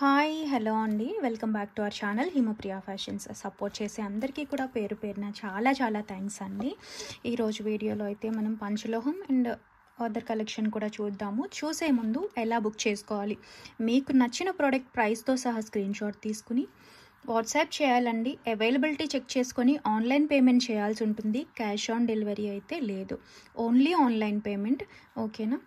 Hi hello అండి, welcome back to our channel Himapriya fashions. Support చేసే అందరికీ కూడా పేరు పేరున చాలా చాలా థ్యాంక్స్ అండి. ఈరోజు వీడియోలో అయితే మనం పంచలోహం అండ్ అదర్ కలెక్షన్ కూడా చూద్దాము. చూసే ముందు ఎలా బుక్ చేసుకోవాలి, మీకు నచ్చిన ప్రోడక్ట్ ప్రైస్తో సహా స్క్రీన్ షాట్ తీసుకుని వాట్సాప్ చేయాలండి. అవైలబిలిటీ చెక్ చేసుకొని ఆన్లైన్ పేమెంట్ చేయాల్సి ఉంటుంది. క్యాష్ ఆన్ డెలివరీ అయితే లేదు, ఓన్లీ ఆన్లైన్ పేమెంట్. ఓకేనా?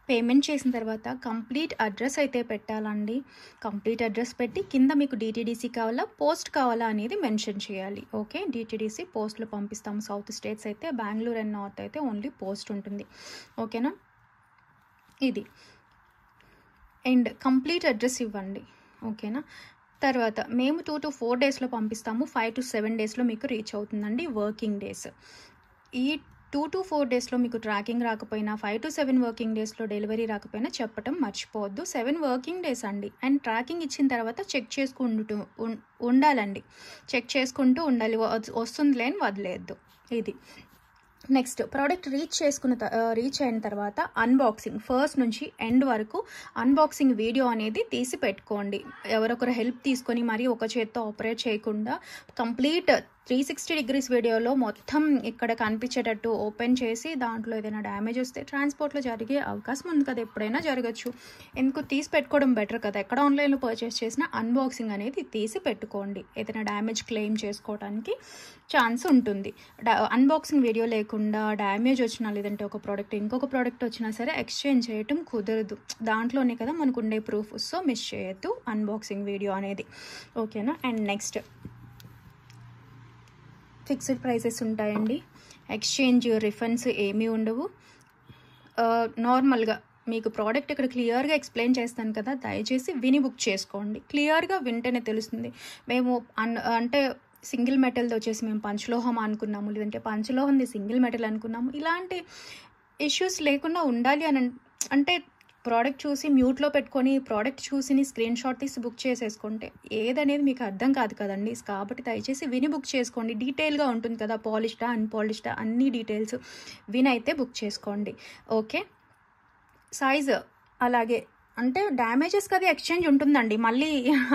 పేమెంట్ చేసిన తర్వాత కంప్లీట్ అడ్రస్ అయితే పెట్టాలండి. కంప్లీట్ అడ్రస్ పెట్టి కింద మీకు డిటీడీసీ కావాలా పోస్ట్ కావాలా అనేది మెన్షన్ చేయాలి. ఓకే, డిటీడీసీ పోస్ట్లో పంపిస్తాము. సౌత్ స్టేట్స్ అయితే బెంగళూరు అండ్ నార్త్ అయితే ఓన్లీ పోస్ట్ ఉంటుంది. ఓకేనా? ఇది అండ్ కంప్లీట్ అడ్రస్ ఇవ్వండి. ఓకేనా? తర్వాత మేము 2 to 4 డేస్లో పంపిస్తాము. 5 to 7 డేస్లో మీకు రీచ్ అవుతుందండి, వర్కింగ్ డేస్. ఈ 2 to 4 డేస్లో మీకు ట్రాకింగ్ రాకపోయినా 5 to 7 వర్కింగ్ డేస్లో డెలివరీ రాకపోయినా చెప్పడం మర్చిపోవద్దు. 7 వర్కింగ్ డేస్ అండి. అండ్ ట్రాకింగ్ ఇచ్చిన తర్వాత చెక్ చేసుకుంటూ ఉండాలండి. చెక్ చేసుకుంటూ ఉండాలి, వస్తుందిలే అని వదిలేయద్దు. ఇది నెక్స్ట్ ప్రోడక్ట్ రీచ్ అయిన తర్వాత అన్బాక్సింగ్ ఫస్ట్ నుంచి ఎండ్ వరకు అన్బాక్సింగ్ వీడియో అనేది తీసి పెట్టుకోండి. ఎవరొకరు హెల్ప్ తీసుకొని మరీ ఒక చేత్తో ఆపరేట్ చేయకుండా కంప్లీట్ 360 degrees వీడియోలో మొత్తం ఇక్కడ కనిపించేటట్టు ఓపెన్ చేసి దాంట్లో ఏదైనా డ్యామేజ్ వస్తే ట్రాన్స్పోర్ట్లో జరిగే అవకాశం ఉంది కదా, ఎప్పుడైనా జరగచ్చు. ఎందుకు తీసి పెట్టుకోవడం బెటర్ కదా. ఎక్కడ ఆన్లైన్లో పర్చేస్ చేసినా అన్బాక్సింగ్ అనేది తీసి పెట్టుకోండి, ఏదైనా డ్యామేజ్ క్లెయిమ్ చేసుకోవడానికి ఛాన్స్ ఉంటుంది. అన్బాక్సింగ్ వీడియో లేకుండా డ్యామేజ్ వచ్చినా లేదంటే ఒక ప్రోడక్ట్ ఇంకొక ప్రోడక్ట్ వచ్చినా సరే ఎక్స్చేంజ్ చేయటం కుదరదు. దాంట్లోనే కదా మనకు ఉండే ప్రూఫ్. సో మిస్ చేయొద్దు అన్బాక్సింగ్ వీడియో అనేది. ఓకేనా? అండ్ నెక్స్ట్ ఫిక్స్డ్ ప్రైసెస్ ఉంటాయండి. ఎక్స్చేంజ్ రిఫండ్స్ ఏమీ ఉండవు. నార్మల్గా మీకు ప్రోడక్ట్ ఇక్కడ క్లియర్గా ఎక్స్ప్లెయిన్ చేస్తాను కదా, దయచేసి విని బుక్ చేసుకోండి. క్లియర్గా వింటేనే తెలుస్తుంది. మేము అంటే సింగిల్ మెటల్ది వచ్చేసి మేము పంచలోహం అనుకున్నాము, లేదంటే పంచలోహంది సింగిల్ మెటల్ అనుకున్నాము. ఇలాంటి ఇష్యూస్ లేకుండా ఉండాలి అని అంటే ప్రోడక్ట్ చూసి మ్యూట్లో పెట్టుకొని ప్రోడక్ట్ చూసి స్క్రీన్ షాట్ తీసి బుక్ చేసేసుకుంటే ఏదనేది మీకు అర్థం కాదు కదండి. కాబట్టి దయచేసి విని బుక్ చేసుకోండి. డీటెయిల్గా ఉంటుంది కదా, పాలిష్డా అన్పాలిష్డా అన్ని డీటెయిల్స్ విని అయితే బుక్ చేసుకోండి. ఓకే, సైజ్ అలాగే అంటే డ్యామేజెస్కి అది ఎక్స్చేంజ్ ఉంటుందండి, మళ్ళీ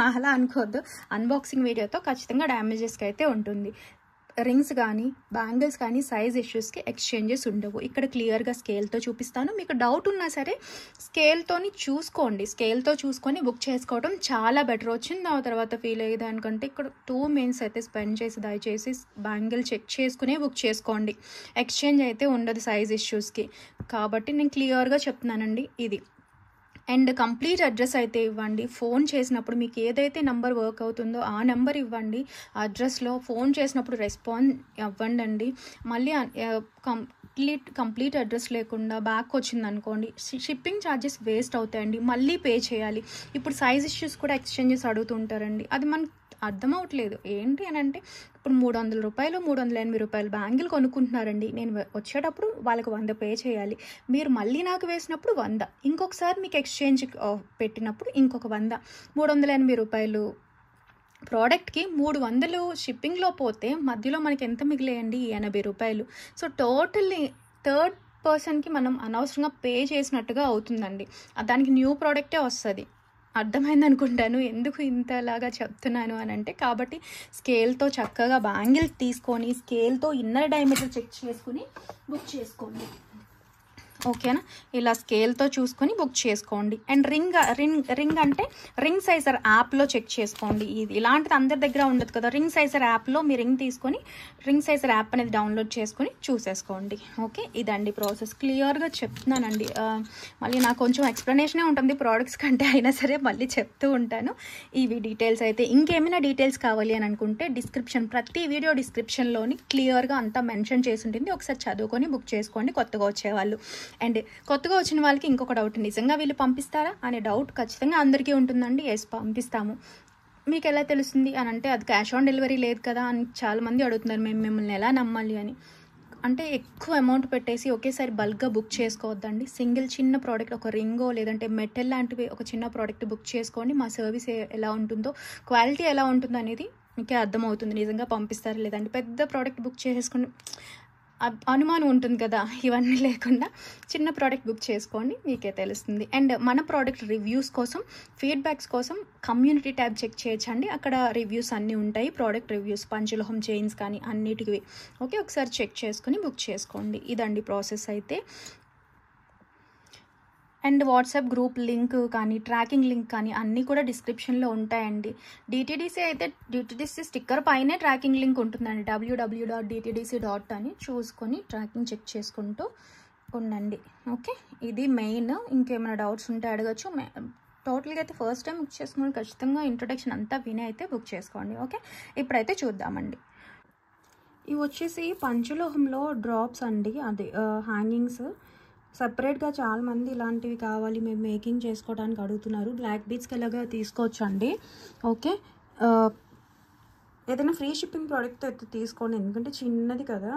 అలా అనుకోవద్దు. అన్బాక్సింగ్ వీడియోతో ఖచ్చితంగా డ్యామేజెస్కి అయితే ఉంటుంది. రింగ్స్ కానీ బ్యాంగిల్స్ కానీ సైజ్ ఇష్యూస్కి ఎక్స్చేంజెస్ ఉండవు. ఇక్కడ క్లియర్గా స్కేల్తో చూపిస్తాను. మీకు డౌట్ ఉన్నా సరే స్కేల్తో చూసుకొని బుక్ చేసుకోవడం చాలా బెటర్. వచ్చింది ఆ తర్వాత ఫీల్ అయ్యేది అనుకంటే ఇక్కడ 2 minutes అయితే స్పెండ్ చేసి దయచేసి బ్యాంగిల్ చెక్ చేసుకునే బుక్ చేసుకోండి. ఎక్స్చేంజ్ అయితే ఉండదు సైజ్ ఇష్యూస్కి. కాబట్టి నేను క్లియర్గా చెప్తున్నానండి. ఇది అండ్ కంప్లీట్ అడ్రస్ అయితే ఇవ్వండి. ఫోన్ చేసినప్పుడు మీకు ఏదైతే నెంబర్ వర్క్ అవుతుందో ఆ నెంబర్ ఇవ్వండి. అడ్రస్లో ఫోన్ చేసినప్పుడు రెస్పాన్స్ ఇవ్వండి అండి. మళ్ళీ కంప్లీట్ అడ్రస్ లేకుండా బ్యాక్ వచ్చింది అనుకోండి, షిప్పింగ్ ఛార్జెస్ వేస్ట్ అవుతాయండి, మళ్ళీ పే చేయాలి. ఇప్పుడు సైజ్ ఇష్యూస్ కూడా ఎక్స్చేంజెస్ అడుగుతుంటారండి. అది మనకు అర్థం అవ్వట్లేదు. ఏంటి అని అంటే ఇప్పుడు 300 రూపాయలు 380 రూపాయలు బ్యాంగిల్ కొనుక్కుంటున్నారండి. నేను వచ్చేటప్పుడు వాళ్ళకి 100 పే చేయాలి. మీరు మళ్ళీ నాకు వేసినప్పుడు 100, ఇంకొకసారి మీకు ఎక్స్చేంజ్ పెట్టినప్పుడు ఇంకొక 100, 380 రూపాయలు ప్రోడక్ట్కి 300 షిప్పింగ్లో పోతే మధ్యలో మనకి ఎంత మిగిలేయండి? 80 రూపాయలు. సో టోటల్లీ థర్డ్ పర్సన్కి మనం అనవసరంగా పే చేసినట్టుగా అవుతుందండి. దానికి న్యూ ప్రోడక్టే వస్తుంది. అర్థమైంది అనుకుంటాను ఎందుకు ఇంతలాగా చెప్తున్నాను అని అంటే. కాబట్టి స్కేల్తో చక్కగా బ్యాంగిల్ తీసుకొని స్కేల్తో ఇన్నర్ డయామీటర్ చెక్ చేసుకుని బుక్ చేసుకోండి. ఓకేనా? ఇలా స్కేల్తో చూసుకొని బుక్ చేసుకోండి. అండ్ రింగ్ అంటే రింగ్ సైజర్ యాప్లో చెక్ చేసుకోండి. ఇది ఇలాంటిది అందరి దగ్గర ఉండదు కదా. రింగ్ సైజర్ యాప్లో మీ రింగ్ తీసుకొని రింగ్ సైజర్ యాప్ అనేది డౌన్లోడ్ చేసుకొని చూసేసుకోండి. ఓకే, ఇదండి ప్రాసెస్. క్లియర్గా చెప్తున్నానండి. మళ్ళీ నాకు కొంచెం ఎక్స్ప్లెనేషనే ఉంటుంది ప్రోడక్ట్స్ కంటే, అయినా సరే మళ్ళీ చెప్తూ ఉంటాను. ఇవి డీటెయిల్స్ అయితే ఇంకేమైనా డీటెయిల్స్ కావాలి అని అనుకుంటే ప్రతి వీడియో డిస్క్రిప్షన్లోని క్లియర్గా అంతా మెన్షన్ చేసి ఉంటుంది. ఒకసారి చదువుకొని బుక్ చేసుకోండి కొత్తగా వచ్చేవాళ్ళు. అండ్ కొత్తగా వచ్చిన వాళ్ళకి ఇంకొక డౌట్, నిజంగా వీళ్ళు పంపిస్తారా అనే డౌట్ ఖచ్చితంగా అందరికీ ఉంటుందండి. ఎస్, పంపిస్తాము. మీకు ఎలా తెలుస్తుంది అని అంటే అది క్యాష్ ఆన్ డెలివరీ లేదు కదా అని చాలామంది అడుగుతున్నారు. మేము మిమ్మల్ని ఎలా నమ్మాలి అని. అంటే ఎక్కువ అమౌంట్ పెట్టేసి ఒకేసారి బల్క్గా బుక్ చేసుకోవద్దండి. సింగిల్ చిన్న ప్రోడక్ట్, ఒక రింగో లేదంటే మెటల్ లాంటివి ఒక చిన్న ప్రోడక్ట్ బుక్ చేసుకోండి. మా సర్వీస్ ఎలా ఉంటుందో, క్వాలిటీ ఎలా ఉంటుందో అనేది మీకే అర్థమవుతుంది నిజంగా పంపిస్తారా లేదంటే. పెద్ద ప్రోడక్ట్ బుక్ చేసేసుకుని అనుమానం ఉంటుంది కదా, ఇవన్నీ లేకుండా చిన్న ప్రోడక్ట్ బుక్ చేసుకోండి, మీకే తెలుస్తుంది. అండ్ మన ప్రోడక్ట్ రివ్యూస్ కోసం, ఫీడ్బ్యాక్స్ కోసం కమ్యూనిటీ ట్యాబ్ చెక్ చేయొచ్చండి. అక్కడ రివ్యూస్ అన్నీ ఉంటాయి, ప్రోడక్ట్ రివ్యూస్, పంచలోహం చైన్స్ కానీ అన్నిటివి. ఓకే, ఒకసారి చెక్ చేసుకుని బుక్ చేసుకోండి. ఇదండి ప్రాసెస్ అయితే. అండ్ వాట్సాప్ గ్రూప్ లింక్ కానీ, ట్రాకింగ్ లింక్ కానీ అన్నీ కూడా డిస్క్రిప్షన్లో ఉంటాయండి. డిటీడీసీ అయితే డిటీడీసీ స్టిక్కర్ పైనే ట్రాకింగ్ లింక్ ఉంటుందండి, www.dtdc.in అని చూసుకొని ట్రాకింగ్ చెక్ చేసుకుంటూ ఉండండి. ఓకే, ఇది మెయిన్. ఇంకేమైనా డౌట్స్ ఉంటే అడగచ్చు. టోటల్గా అయితే ఫస్ట్ టైం బుక్ చేసుకుని ఖచ్చితంగా ఇంట్రొడక్షన్ అంతా విని అయితే బుక్ చేసుకోండి. ఓకే, ఇప్పుడైతే చూద్దామండి. ఇవి వచ్చేసి పంచలోహంలో డ్రాప్స్ అండి, అదే హ్యాంగింగ్స్. సపరేట్గా చాలామంది ఇలాంటివి కావాలి మేము మేకింగ్ చేసుకోవడానికి అడుగుతున్నారు. బ్లాక్ బీడ్స్కి ఎలాగా తీసుకోవచ్చు అండి. ఓకే, ఏదైనా ఫ్రీ షిప్పింగ్ ప్రోడక్ట్ అయితే తీసుకోండి, ఎందుకంటే చిన్నది కదా,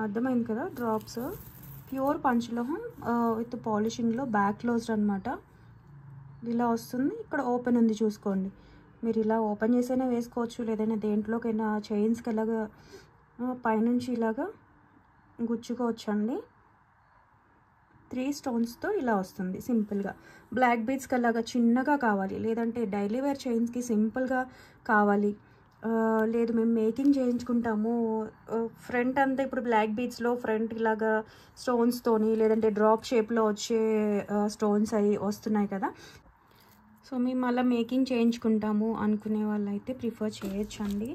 అర్థమైంది కదా. డ్రాప్స్ ప్యూర్ పంచలోహం విత్ పాలిషింగ్లో బ్యాక్ క్లోజ్డ్ అనమాట. ఇలా వస్తుంది. ఇక్కడ ఓపెన్ ఉంది చూసుకోండి. మీరు ఇలా ఓపెన్ చేసైనా వేసుకోవచ్చు, లేదైనా దేంట్లోకైనా చైన్స్కి ఎలాగా పైనుంచి ఇలాగా గుచ్చుకోవచ్చు అండి. 3 స్టోన్స్తో ఇలా వస్తుంది సింపుల్గా. బ్లాక్ బీడ్స్కి అలాగా చిన్నగా కావాలి, లేదంటే డైలీ వేర్ చైన్స్కి సింపుల్గా కావాలి, లేదు మేము మేకింగ్ చేయించుకుంటాము ఫ్రంట్ అంతా, ఇప్పుడు బ్లాక్ బీడ్స్లో ఫ్రంట్ ఇలాగా స్టోన్స్తోని, లేదంటే డ్రాప్ షేప్లో వచ్చే స్టోన్స్ అవి వస్తున్నాయి కదా, సో మేము అలా మేకింగ్ చేయించుకుంటాము అనుకునే వాళ్ళు అయితే ప్రిఫర్ చేయొచ్చండి.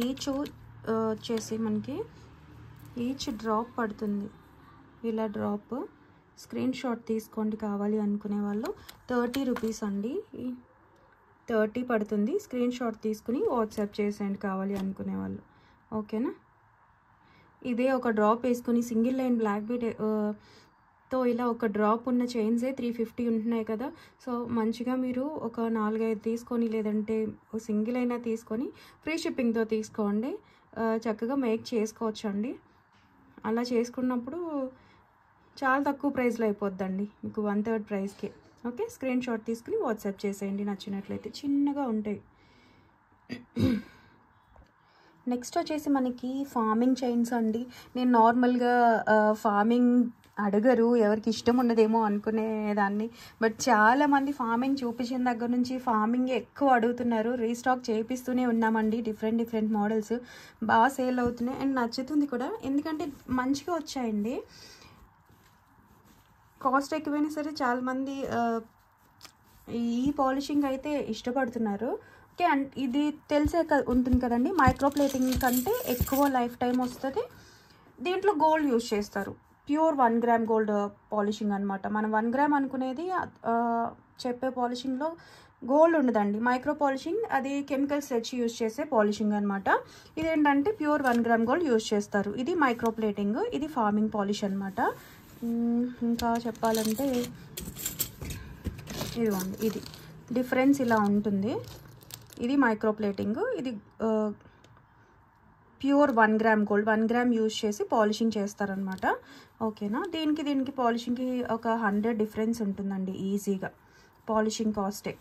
ఈచ్ వచ్చేసి మనకి ఈచ్ డ్రాప్ పడుతుంది, ఇలా డ్రాప్. స్క్రీన్ షాట్ తీసుకోండి కావాలి అనుకునే వాళ్ళు. 30 రూపీస్ అండి, 30 పడుతుంది. స్క్రీన్ షాట్ తీసుకుని వాట్సాప్ చేసేయండి కావాలి అనుకునే వాళ్ళు. ఓకేనా, ఇదే ఒక డ్రాప్ వేసుకుని సింగిల్ లైన్ బ్లాక్ బీడ్ తో ఇలా ఒక డ్రాప్ ఉన్న చైన్సే 350 ఉంటున్నాయి కదా. సో మంచిగా మీరు ఒక 4-5 తీసుకొని, లేదంటే సింగిల్ అయినా తీసుకొని ఫ్రీ షిప్పింగ్తో తీసుకోండి, చక్కగా మేక్ చేసుకోవచ్చు అండి. అలా చేసుకున్నప్పుడు చాలా తక్కువ ప్రైస్లో అయిపోద్దండి మీకు, 1/3 ప్రైస్కి. ఓకే, స్క్రీన్ షాట్ తీసుకుని వాట్సాప్ చేసేయండి నచ్చినట్లయితే. చిన్నగా ఉంటాయి. నెక్స్ట్ వచ్చేసి మనకి ఫార్మింగ్ చైన్స్ అండి. నేను నార్మల్గా ఫార్మింగ్ అడగరు, ఎవరికి ఇష్టం ఉండదేమో అనుకునేదాన్ని, బట్ చాలామంది ఫార్మింగ్ చూపించిన దగ్గర నుంచి ఫార్మింగ్ ఎక్కువ అడుగుతున్నారు. రీస్టాక్ చేపిస్తూనే ఉన్నామండి, డిఫరెంట్ మోడల్స్ బాగా సేల్ అవుతున్నాయి అండ్ నచ్చుతుంది కూడా, ఎందుకంటే మంచిగా వచ్చాయండి. కాస్ట్ ఎక్కువైనా సరే చాలామంది ఈ పాలిషింగ్ అయితే ఇష్టపడుతున్నారు. ఓకే, అండ్ ఇది తెలిసే ఉంటుంది కదండి, మైక్రో ప్లేటింగ్ కంటే ఎక్కువ లైఫ్ టైం వస్తుంది. దీంట్లో గోల్డ్ యూజ్ చేస్తారు, ప్యూర్ 1 గ్రామ్ గోల్డ్ పాలిషింగ్ అనమాట. మనం 1 గ్రామ్ అనుకునేది చెప్పే పాలిషింగ్లో గోల్డ్ ఉండదండి, మైక్రో పాలిషింగ్, అది కెమికల్స్ తెచ్చి యూజ్ చేసే పాలిషింగ్ అనమాట. ఇదేంటంటే ప్యూర్ 1 గ్రామ్ గోల్డ్ యూజ్ చేస్తారు. ఇది మైక్రో ప్లేటింగ్, ఇది ఫార్మింగ్ పాలిష్ అనమాట. ఇంకా చెప్పాలంటే ఇదిగోండి, ఇది డిఫరెన్స్ ఇలా ఉంటుంది. ఇది మైక్రో ప్లేటింగ్, ఇది pure 1 gram gold, 1 gram use చేసి పాలిషింగ్ చేస్తారనమాట. ఓకేనా, దీనికి పాలిషింగ్కి ఒక 100 డిఫరెన్స్ ఉంటుందండి ఈజీగా. పాలిషింగ్ కాస్టే,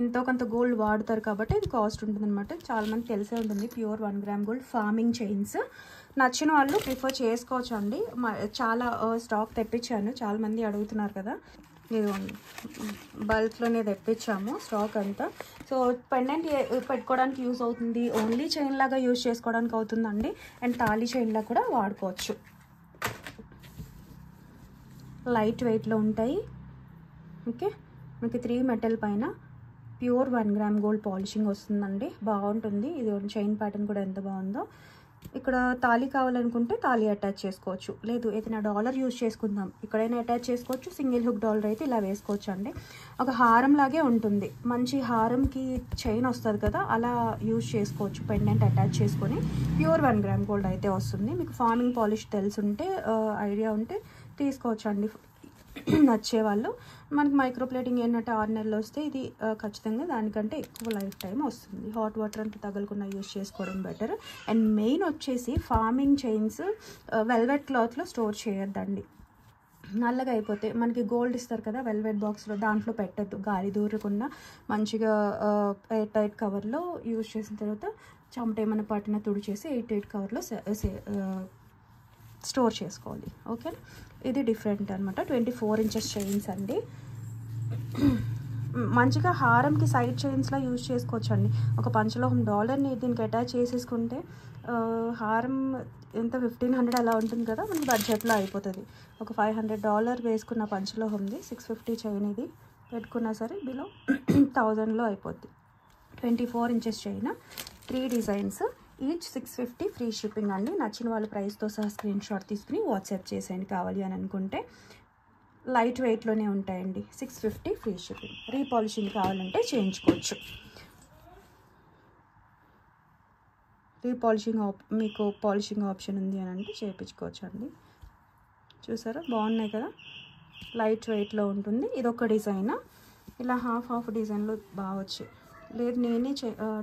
ఎంతో కొంత గోల్డ్ వాడతారు కాబట్టి ఇది కాస్ట్ ఉంటుంది అనమాట. చాలామంది తెలిసే ఉంటుంది pure 1 gram gold farming chains. నచ్చిన వాళ్ళు ప్రిఫర్ చేసుకోవచ్చు అండి. చాలా స్టాక్ తెప్పించాను, చాలామంది అడుగుతున్నారు కదా, ఇదిగోండి బల్క్లోనే తెప్పించాము స్టాక్ అంతా. సో పెండెంట్ పెట్టుకోవడానికి యూజ్ అవుతుంది, ఓన్లీ చైన్ లాగా యూజ్ చేసుకోవడానికి అవుతుందండి, అండ్ తాళీ చైన్లా కూడా వాడుకోవచ్చు. లైట్ వెయిట్లో ఉంటాయి. ఓకే, మీకు 3 మెటల్ పైన ప్యూర్ 1 గ్రామ్ గోల్డ్ పాలిషింగ్ వస్తుందండి, బాగుంటుంది. ఇది చైన్ ప్యాటర్న్ కూడా ఎంత బాగుందో. ఇక్కడ తాళీ కావాలనుకుంటే తాళీ అటాచ్ చేసుకోవచ్చు, లేదు ఏదైనా డాలర్ యూజ్ చేసుకుందాం ఇక్కడైనా అటాచ్ చేసుకోవచ్చు. సింగిల్ హుక్ డాలర్ అయితే ఇలా వేసుకోవచ్చు అండి. ఒక హారం లాగే ఉంటుంది, మంచి హారంకి చైన్ వస్తుంది కదా, అలా యూజ్ చేసుకోవచ్చు. పెండెంట్ అటాచ్ చేసుకొని ప్యూర్ 1 గ్రామ్ గోల్డ్ అయితే వస్తుంది. మీకు ఫార్మింగ్ పాలిష్ తెలుసుంటే, ఐడియా ఉంటే తీసుకోవచ్చు అండి నచ్చేవాళ్ళు. మనకి మైక్రో ప్లేటింగ్ ఏంటంటే 6 నెలలు వస్తే, ఇది ఖచ్చితంగా దానికంటే ఎక్కువ లైఫ్ టైం వస్తుంది. హాట్ వాటర్ అంతా తగలకుండా యూజ్ చేసుకోవడం బెటర్. అండ్ మెయిన్ వచ్చేసి ఫార్మింగ్ చైన్స్ వెల్వెట్ క్లాత్లో స్టోర్ చేయొద్దండి. నల్లగా అయిపోతే మనకి గోల్డ్ ఇస్తారు కదా వెల్వెట్ బాక్స్లో, దాంట్లో పెట్టద్దు. గాలి దూరకుండా మంచిగా ఎయిర్ టైట్ కవర్లో యూజ్ చేసిన తర్వాత చెమట ఏమైనా పట్టిన తుడిచేసి ఎయిర్ టైట్ కవర్లో స్టోర్ చేసుకోవాలి. ఓకే, ఇది డిఫరెంట్ అనమాట. 24 ఇంచెస్ చైన్స్ అండి. మంచిగా హారంకి సైడ్ చైన్స్లా యూజ్ చేసుకోవచ్చు అండి. ఒక పంచలోహం డాలర్ని దీనికి అటాచ్ చేసేసుకుంటే హారం ఎంత 1500 అలా ఉంటుంది కదా, మనకి బడ్జెట్లో అయిపోతుంది. ఒక $500 వేసుకున్న పంచలోహంది 650 చైన్ ఇది పెట్టుకున్నా సరే బిలో 1000లో అయిపోద్ది. 24 inches chain, 3 designs, each 650, free shipping అండి. నచ్చిన వాళ్ళ ప్రైస్తో సహా స్క్రీన్ షాట్ తీసుకుని వాట్సాప్ చేసేయండి కావాలి అని అనుకుంటే. లైట్ వెయిట్లోనే ఉంటాయండి. 650 ఫ్రీ షిప్పింగ్. రీపాలిషింగ్ కావాలంటే చేయించుకోవచ్చు. రీపాలిషింగ్ మీకు పాలిషింగ్ ఆప్షన్ ఉంది అని అంటే చేయించుకోవచ్చు అండి. చూసారా బాగున్నాయి కదా, లైట్ వెయిట్లో ఉంటుంది. ఇదొక డిజైన్. ఇలా హాఫ్ డిజైన్లో బాగా వచ్చాయి. లేదు నేనే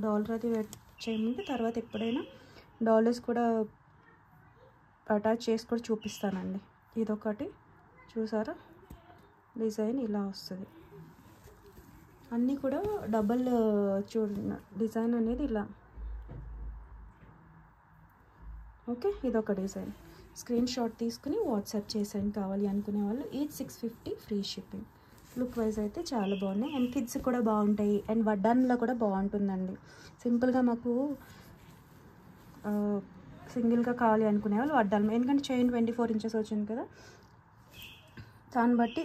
డాలర్ అది చేయమంటే తర్వాత ఎప్పుడైనా డాలర్స్ కూడా అటాచ్ చేసి కూడా చూపిస్తానండి. ఇదొకటి చూసారా, డిజైన్ ఇలా వస్తుంది. అన్నీ కూడా డబల్ చూడండి డిజైన్ అనేది ఇలా. ఓకే, ఇదొక డిజైన్. స్క్రీన్ షాట్ తీసుకుని వాట్సాప్ చేసేయండి కావాలి అనుకునే వాళ్ళు. Each 650 free shipping. Look wise అయితే చాలా బాగున్నాయి అండ్ కిడ్స్ కూడా బాగుంటాయి అండ్ వడ్డాన్లో కూడా బాగుంటుందండి. సింపుల్గా మాకు సింగిల్గా కావాలి అనుకునే వాళ్ళు వడ్డాన్, ఎందుకంటే చైన్ 24 ఇంచెస్ వచ్చింది కదా, దాన్ని బట్టి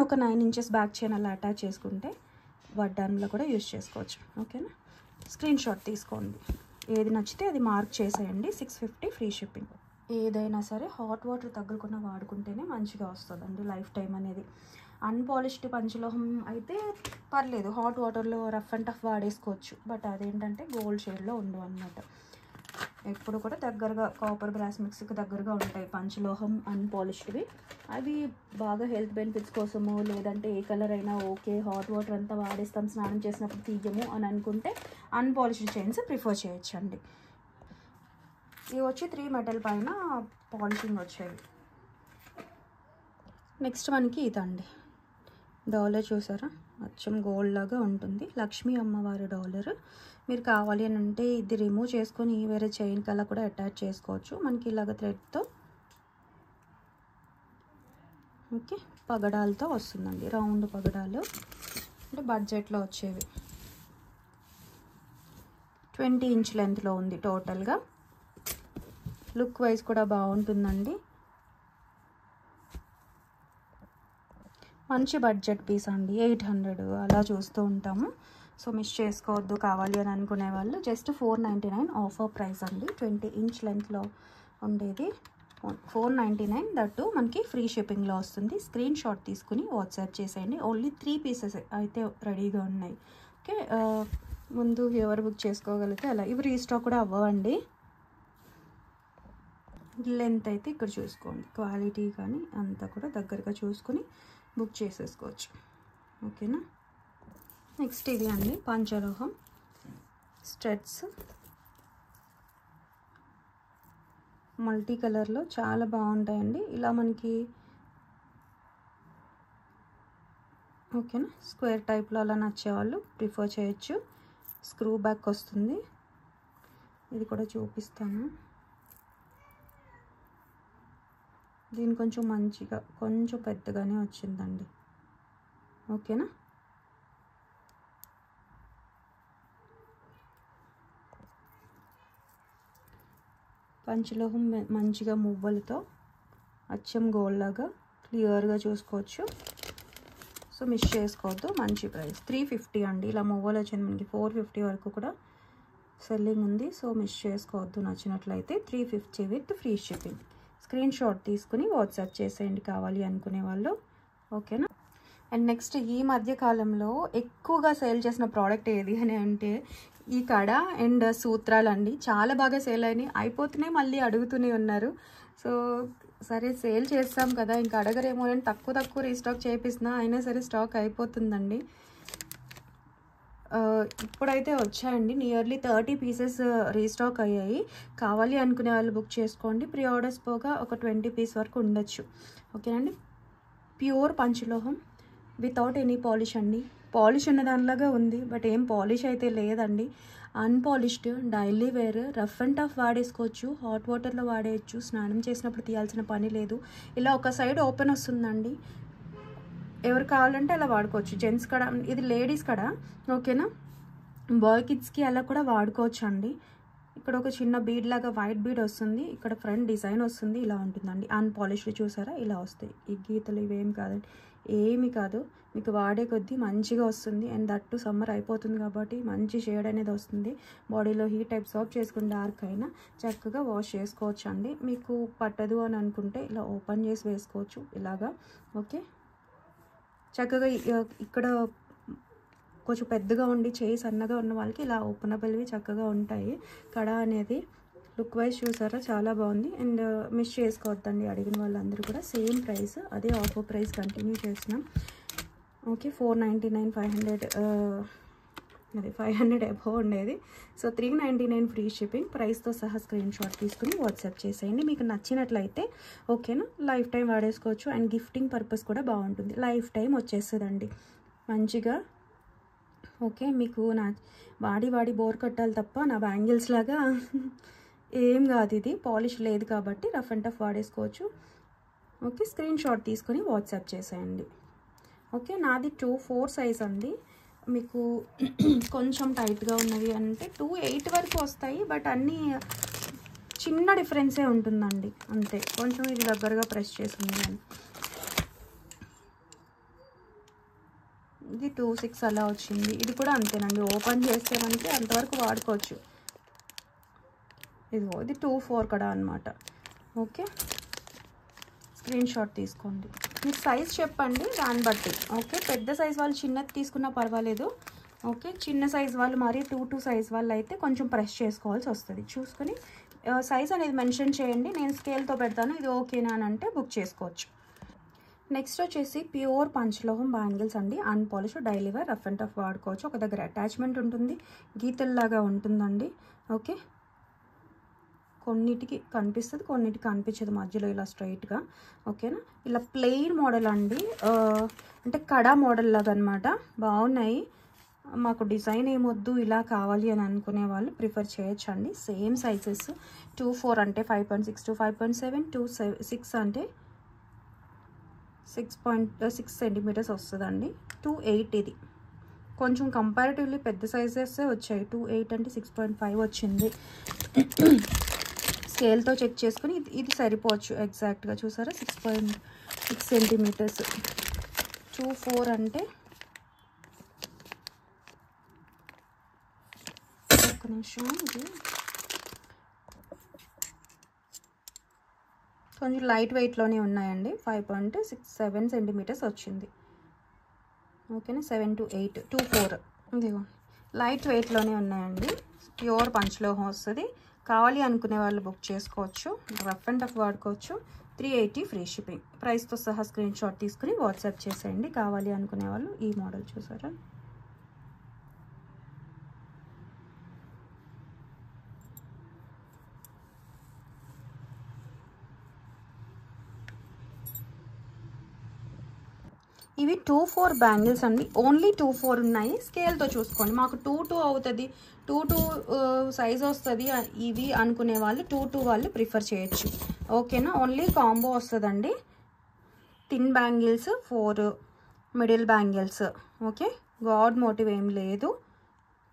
ఒక 9 ఇంచెస్ బ్యాక్ చైన్ అలా అటాచ్ చేసుకుంటే వడ్డాన్లో కూడా యూజ్ చేసుకోవచ్చు. ఓకేనా, స్క్రీన్ షాట్ తీసుకోండి. ఏది నచ్చితే అది మార్క్ చేసేయండి. 650 ఫ్రీ షిప్పింగ్. ఏదైనా సరే హాట్ వాటర్ తగ్గకుండా వాడుకుంటేనే మంచిగా వస్తుందండి లైఫ్ టైం అనేది. అన్పాలిష్డ్ పంచలోహం అయితే పర్లేదు, హాట్ వాటర్లో రఫ్ అండ్ టఫ్ వాడేసుకోవచ్చు. బట్ అదేంటంటే గోల్డ్ షేడ్లో ఉండవు అన్నమాట. ఎప్పుడు కూడా దగ్గరగా కాపర్ బ్రాస్ మిక్స్కి దగ్గరగా ఉంటాయి పంచలోహం అన్పాలిష్డ్వి. అవి బాగా హెల్త్ బెనిఫిట్స్ కోసము, లేదంటే ఏ కలర్ అయినా ఓకే హాట్ వాటర్ అంతా వాడేస్తాం స్నానం చేసినప్పుడు తీయము అని అనుకుంటే అన్పాలిష్డ్ చైన్స్ ప్రిఫర్ చేయొచ్చండి. ఇవి వచ్చి 3 మెటల్ పైన పాలిషింగ్ వచ్చేవి. నెక్స్ట్ మనకి ఇదండి డాలర్. చూసారా అచ్చం గోల్డ్ లాగా ఉంటుంది. లక్ష్మీ అమ్మవారి డాలర్. మీరు కావాలి అని అంటే ఇది రిమూవ్ చేసుకొని వేరే చైన్ కల్లా కూడా అటాచ్ చేసుకోవచ్చు. మనకి ఇలాగ థ్రెడ్తో ఓకే పగడాలతో వస్తుందండి, రౌండ్ పగడాలు అంటే బడ్జెట్లో వచ్చేవి. 20 ఇంచ్ లెంత్లో ఉంది టోటల్గా. లుక్ వైజ్ కూడా బాగుంటుందండి. మంచి బడ్జెట్ పీస్ అండి, 800 అలా చూస్తూ ఉంటాము. సో మిస్ చేసుకోవద్దు కావాలి అని అనుకునే వాళ్ళు. జస్ట్ 499 ఆఫర్ ప్రైస్ అండి. 20 ఇంచ్ లెంత్లో ఉండేది 499, దట్టు మనకి ఫ్రీ షిప్పింగ్లో వస్తుంది. స్క్రీన్ షాట్ తీసుకుని వాట్సాప్ చేసేయండి. ఓన్లీ 3 పీసెస్ అయితే రెడీగా ఉన్నాయి. ఓకే, ముందు ఎవరు బుక్ చేసుకోగలిగితే అలా. ఇవి రీస్టాక్ కూడా అవ్వండి. లెంత్ అయితే ఇక్కడ చూసుకోండి, క్వాలిటీ కానీ అంతా కూడా దగ్గరగా చూసుకొని బుక్ చేసేసుకోవచ్చు. ఓకేనా, నెక్స్ట్ ఇది అండి పంచలోహం స్ట్రెట్స్ మల్టీ కలర్లో చాలా బాగుంటాయండి. ఇలా మనకి ఓకేనా స్క్వేర్ టైప్లో అలా నచ్చేవాళ్ళు ప్రిఫర్ చేయొచ్చు. స్క్రూ బ్యాక్ వస్తుంది. ఇది కూడా చూపిస్తాను. దీని కొంచెం మంచిగా కొంచెం పెద్దగానే వచ్చిందండి. ఓకేనా, పంచలోహం మంచిగా మువ్వలతో అచ్చం గోల్డ్ లాగా క్లియర్గా చూసుకోవచ్చు. సో మిస్ చేసుకోవద్దు. మంచి ప్రైస్ 350 అండి. ఇలా మువ్వలు వచ్చింది మనకి 450 వరకు కూడా సెల్లింగ్ ఉంది. సో మిస్ చేసుకోవద్దు. నచ్చినట్లయితే 350 with free shipping. Screen shot తీసుకుని వాట్సాప్ చేసేయండి కావాలి అనుకునే వాళ్ళు. ఓకేనా, అండ్ నెక్స్ట్ ఈ మధ్య కాలంలో ఎక్కువగా సేల్ చేసిన ప్రోడక్ట్ ఏది అని అంటే ఈ కడ అండ్ సూత్రాలు అండి. చాలా బాగా సేల్ అయినాయి, అయిపోతున్నాయి, మళ్ళీ అడుగుతూనే ఉన్నారు. సో సరే సేల్ చేస్తాం కదా ఇంకా అడగరేమో అని తక్కువ రీస్టాక్ చేపిస్తున్నా, అయినా సరే స్టాక్ అయిపోతుందండి. ఇప్పుడైతే వచ్చాయండి, నియర్లీ 30 పీసెస్ రీస్టాక్ అయ్యాయి. కావాలి అనుకునే వాళ్ళు బుక్ చేసుకోండి. ప్రీ ఆర్డర్స్ పోగా ఒక 20 పీస్ వరకు ఉండొచ్చు. ఓకేనండి, ప్యూర్ పంచలోహం వితౌట్ ఎనీ పాలిష్ అండి. పాలిష్ ఉన్న దానిలాగా ఉంది, బట్ ఏం పాలిష్ అయితే లేదండి. Unpolished, daily wear, rough and tough వాడేసుకోవచ్చు, హాట్ వాటర్లో వాడేయచ్చు, స్నానం చేసినప్పుడు తీయాల్సిన పని లేదు. ఇలా ఒక సైడ్ ఓపెన్ వస్తుందండి, ఎవరు కావాలంటే అలా వాడుకోవచ్చు. జెంట్స్ కడ, ఇది లేడీస్ కడ, ఓకేనా. బాయ్ కిడ్స్కి అలా కూడా వాడుకోవచ్చు అండి. ఇక్కడ ఒక చిన్న బీడ్ లాగా వైట్ బీడ్ వస్తుంది, ఇక్కడ ఫ్రంట్ డిజైన్ వస్తుంది, ఇలా ఉంటుందండి. అన్పాలిష్డ్ చూసారా, ఇలా వస్తాయి. ఈ గీతలు ఇవేం కాదండి, ఏమి కాదు, మీకు వాడే కొద్దీ మంచిగా వస్తుంది. అండ్ దట్టు సమ్మర్ అయిపోతుంది కాబట్టి మంచి షేడ్ అనేది వస్తుంది. బాడీలో హీట్ అబ్సార్బ్ చేసుకుని డార్క్ అయినా చక్కగా వాష్ చేసుకోవచ్చు అండి. మీకు పట్టదు అని అనుకుంటే ఇలా ఓపెన్ చేసి వేసుకోవచ్చు ఇలాగా. ఓకే, చక్కగా ఇక్కడ కొంచెం పెద్దగా ఉండి చేయి సన్నగా ఉన్న వాళ్ళకి ఇలా ఓపెనబుల్వి చక్కగా ఉంటాయి. కడ అనేది లుక్ వైజ్ చూసారా, చాలా బాగుంది. అండ్ మిస్ చేసుకోవద్దండి, అడిగిన వాళ్ళందరూ కూడా సేమ్ ప్రైస్, అదే ఆఫర్ ప్రైస్ కంటిన్యూ చేస్తున్నాం. ఓకే, 499, 500, అదే 500 అబోవ్ ఉండేది. So 399 free shipping. ప్రైస్తో సహా స్క్రీన్ షాట్ తీసుకుని వాట్సాప్ చేసేయండి. మీకు నచ్చినట్లయితే ఓకేనా, లైఫ్ టైం వాడేసుకోవచ్చు. అండ్ గిఫ్టింగ్ పర్పస్ కూడా బాగుంటుంది, లైఫ్ టైం వచ్చేస్తుందండి మంచిగా. ఓకే, మీకు నా వాడి బోర్ కట్టాలి తప్ప నా బ్యాంగిల్స్ లాగా ఏం కాదు, ఇది పాలిష్ లేదు కాబట్టి రఫ్ అండ్ టఫ్ వాడేసుకోవచ్చు. ఓకే, స్క్రీన్ షాట్ తీసుకొని వాట్సాప్ చేసేయండి. ఓకే, నాది 2-4 సైజ్ అండి. మీకు కొంచెం టైట్గా ఉన్నవి అంటే 2-8 వరకు వస్తాయి, బట్ అన్నీ చిన్న డిఫరెన్సే ఉంటుందండి అంతే. కొంచెం ఇది దగ్గరగా ప్రెస్ చేసింది అని. ఇది 2-6 అలా వచ్చింది. ఇది కూడా అంతేనండి, ఓపెన్ చేస్తే మనకి అంతవరకు వాడుకోవచ్చు. ఇదిగో ఇది 2-4 కూడా అనమాట. ఓకే, స్క్రీన్ షాట్ తీసుకోండి. మీరు సైజ్ చెప్పండి దాన్ని బట్టి. ఓకే, పెద్ద సైజ్ వాళ్ళు చిన్నది తీసుకున్నా పర్వాలేదు. ఓకే, చిన్న సైజ్ వాళ్ళు మరి 2-2 సైజ్ వాళ్ళు అయితే కొంచెం ప్రెస్ చేసుకోవాల్సి వస్తుంది. చూసుకొని సైజ్ అనేది మెన్షన్ చేయండి, నేను స్కేల్తో పెడతాను. ఇది ఓకేనా అని అంటే బుక్ చేసుకోవచ్చు. నెక్స్ట్ వచ్చేసి ప్యూర్ పంచలోహం బ్యాంగిల్స్ అండి. Unpolished, daily wear, rough and tough వాడుకోవచ్చు. ఒక దగ్గర అటాచ్మెంట్ ఉంటుంది, గీతల్లాగా ఉంటుందండి. ఓకే, కొన్నిటికి కనిపిస్తుంది, కొన్నిటికి కనిపించదు మధ్యలో ఇలా స్ట్రైట్గా. ఓకేనా, ఇలా ప్లెయిన్ మోడల్ అండి, అంటే కడా మోడల్ లాగా అనమాట. బాగున్నాయి. మాకు డిజైన్ ఏమొద్దు ఇలా కావాలి అని అనుకునే వాళ్ళు ప్రిఫర్ చేయొచ్చు అండి. సేమ్ సైజెస్ 2-4 అంటే 5.6 to 5.7, 2-6 అంటే 6.6 సెంటీమీటర్స్ వస్తుందండి. 2-8 ఇది కొంచెం కంపారిటివ్లీ పెద్ద సైజెస్ వచ్చాయి. 2-8 అంటే 6.5 వచ్చింది. స్కేల్తో చెక్ చేసుకుని ఇది సరిపోవచ్చు ఎగ్జాక్ట్గా. చూసారా, 6.6 సెంటీమీటర్స్. 2-4 అంటే ఒక నిమిషం, ఇది కొంచెం లైట్ వెయిట్లోనే ఉన్నాయండి. 5.67 సెంటీమీటర్స్ వచ్చింది. ఓకేనా, 7 to 8, 2-4 ఇదిగో లైట్ వెయిట్లోనే ఉన్నాయండి. ప్యూర్ పంచలోహం వస్తుంది. కావాలి అనుకునే వాళ్ళు బుక్ చేసుకోవచ్చు, రఫ్ అండ్ టఫ్ వాడుకోవచ్చు. 380 ఫ్రీ షిప్పింగ్. ప్రైస్తో సహా స్క్రీన్ షాట్ తీసుకుని వాట్సాప్ చేసేయండి. కావాలి అనుకునే వాళ్ళు. ఈ మోడల్ చూసారా, ఇవి 2-4 బ్యాంగిల్స్ అండి. ఓన్లీ 2-4 ఉన్నాయి. స్కేల్తో చూసుకోండి. మాకు 2-2 అవుతుంది, 2-2 సైజ్ వస్తుంది ఇవి అనుకునే వాళ్ళు 2-2 వాళ్ళు ప్రిఫర్ చేయొచ్చు. ఓకేనా, ఓన్లీ కాంబో వస్తుందండి. Thin bangles 4, middle bangles. Okay, god motive ఏం లేదు,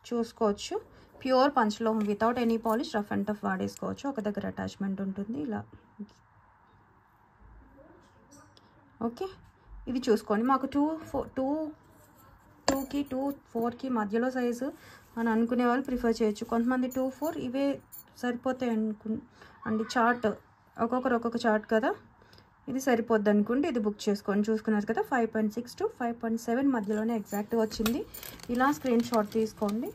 చూసుకోవచ్చు. ప్యూర్ పంచలోహం without any polish, rough and tough వాడేసుకోవచ్చు. ఒక దగ్గర అటాచ్మెంట్ ఉంటుంది ఇలా. ఓకే, ఇది చూసుకోండి. మాకు 2-2కి 2-4కి మధ్యలో సైజు అని అనుకునే వాళ్ళు ప్రిఫర్ చేయొచ్చు. కొంతమంది 2-4 ఇవే సరిపోతాయి అండి. చార్ట్ ఒక్కొక్క చార్ట్ కదా, ఇది సరిపోద్ది అనుకుంటే ఇది బుక్ చేసుకోండి. చూసుకున్నారు కదా, 5.6 to 5.7 మధ్యలోనే ఎగ్జాక్ట్గా వచ్చింది. ఇలా స్క్రీన్ షాట్ తీసుకోండి.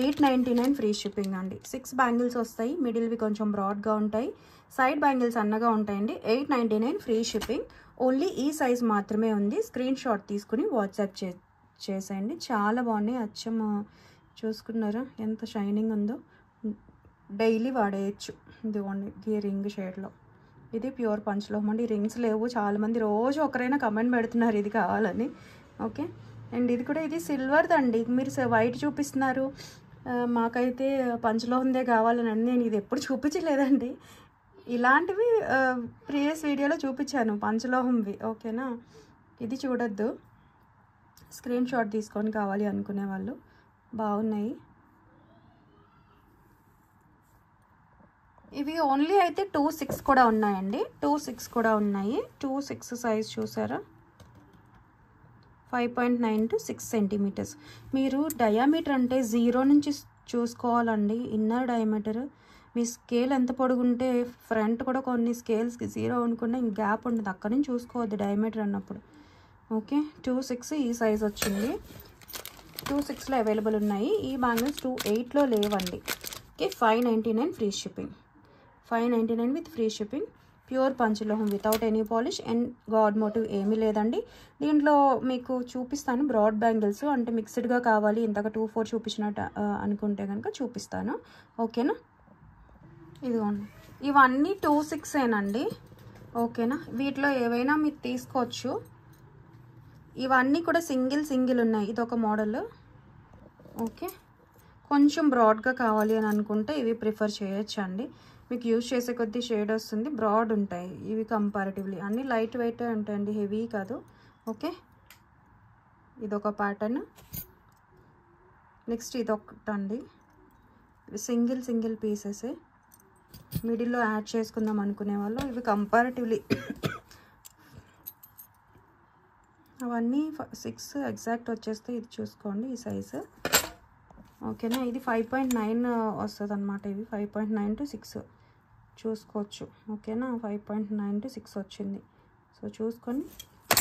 899 ఫ్రీ షిప్పింగ్ అండి. 6 బ్యాంగిల్స్ వస్తాయి, మిడిల్వి కొంచెం బ్రాడ్గా ఉంటాయి, సైడ్ బ్యాంగిల్స్ అన్నగా ఉంటాయండి. 899 ఫ్రీ షిప్పింగ్. ఓన్లీ ఈ సైజ్ మాత్రమే ఉంది. స్క్రీన్ షాట్ తీసుకుని వాట్సాప్ చేసేయండి. చాలా బాగున్నాయి. అచ్చం చూసుకున్నారా ఎంత షైనింగ్ ఉందో, డైలీ వాడేయచ్చు. ఇదిగోండి రింగ్ షేడ్లో ఇది ప్యూర్ పంచలోహం అండి. రింగ్స్ లేవు. చాలామంది రోజు ఒకరైనా కమెంట్ పెడుతున్నారు ఇది కావాలని. ఓకే, అండ్ ఇది కూడా ఇది సిల్వర్దండి. మీరు వైట్ చూపిస్తున్నారు, మాకైతే పంచలోహందే కావాలని. నేను ఇది ఎప్పుడు చూపించలేదండి. ఇలాంటివి ప్రీవియస్ వీడియోలో చూపించాను పంచలోహంవి. ఓకేనా, ఇది చూడొద్దు, స్క్రీన్ షాట్ తీసుకొని కావాలి అనుకునే వాళ్ళు. బాగున్నాయి ఇవి. ఓన్లీ అయితే 2.6 కూడా ఉన్నాయండి. 2.6 కూడా ఉన్నాయి. 2.6 సైజ్ చూసారా, 5.9 to 6 సెంటీమీటర్స్. మీరు డయామీటర్ అంటే 0 నుంచి చూసుకోవాలండి. ఇన్నర్ డయామీటర్ మీ స్కేల్ ఎంత పొడుగుంటే, ఫ్రంట్ కూడా కొన్ని స్కేల్స్కి 0 అనుకున్నా ఇంక గ్యాప్ ఉంటుంది, అక్కడ నుంచి చూసుకోవద్దు డయామీటర్ అన్నప్పుడు. ఓకే, 2.6 ఈ సైజ్ వచ్చింది. 2.6లో అవైలబుల్ ఉన్నాయి. ఈ బ్యాంగిల్స్ 2.8లో లేవండి. Okay, 599 free shipping. 599 with free shipping. Pure పంచలోహం without any polish and god motive ఏమీ లేదండి. దీంట్లో మీకు చూపిస్తాను బ్రాడ్ బ్యాంగిల్స్, అంటే మిక్స్డ్గా కావాలి ఇంతగా 2-4 చూపించినట్టు అనుకుంటే కనుక చూపిస్తాను. ఓకేనా, ఇదిగోండి ఇవన్నీ 2.6ఏనండి. ఓకేనా, వీటిలో ఏవైనా మీరు తీసుకోవచ్చు. ఇవన్నీ కూడా సింగిల్ ఉన్నాయి. ఇదొక మోడల్. ఓకే, కొంచెం బ్రాడ్గా కావాలి అని అనుకుంటే ఇవి ప్రిఫర్ చేయొచ్చు అండి. మీకు యూజ్ చేసే కొద్దీ షేడ్ వస్తుంది, బ్రాడ్ ఉంటాయి ఇవి కంపారిటివ్లీ. అన్నీ లైట్ వెయిట్ ఉంటాయండి, హెవీ కాదు. ఓకే, ఇదొక ప్యాటర్న్. నెక్స్ట్ ఇదొకటండి, సింగిల్ పీసెస్ మిడిల్లో యాడ్ చేసుకుందాం అనుకునే వాళ్ళు. ఇవి కంపారిటివ్లీ అవన్నీ 6 ఎగ్జాక్ట్ వచ్చేస్తే ఇది చూసుకోండి ఈ సైజు. ఓకేనా, ఇది 5.9 వస్తుంది అనమాట. ఇవి 5.9 to 6 చూసుకోవచ్చు. ఓకేనా, 5.9 to 6 వచ్చింది. సో చూసుకొని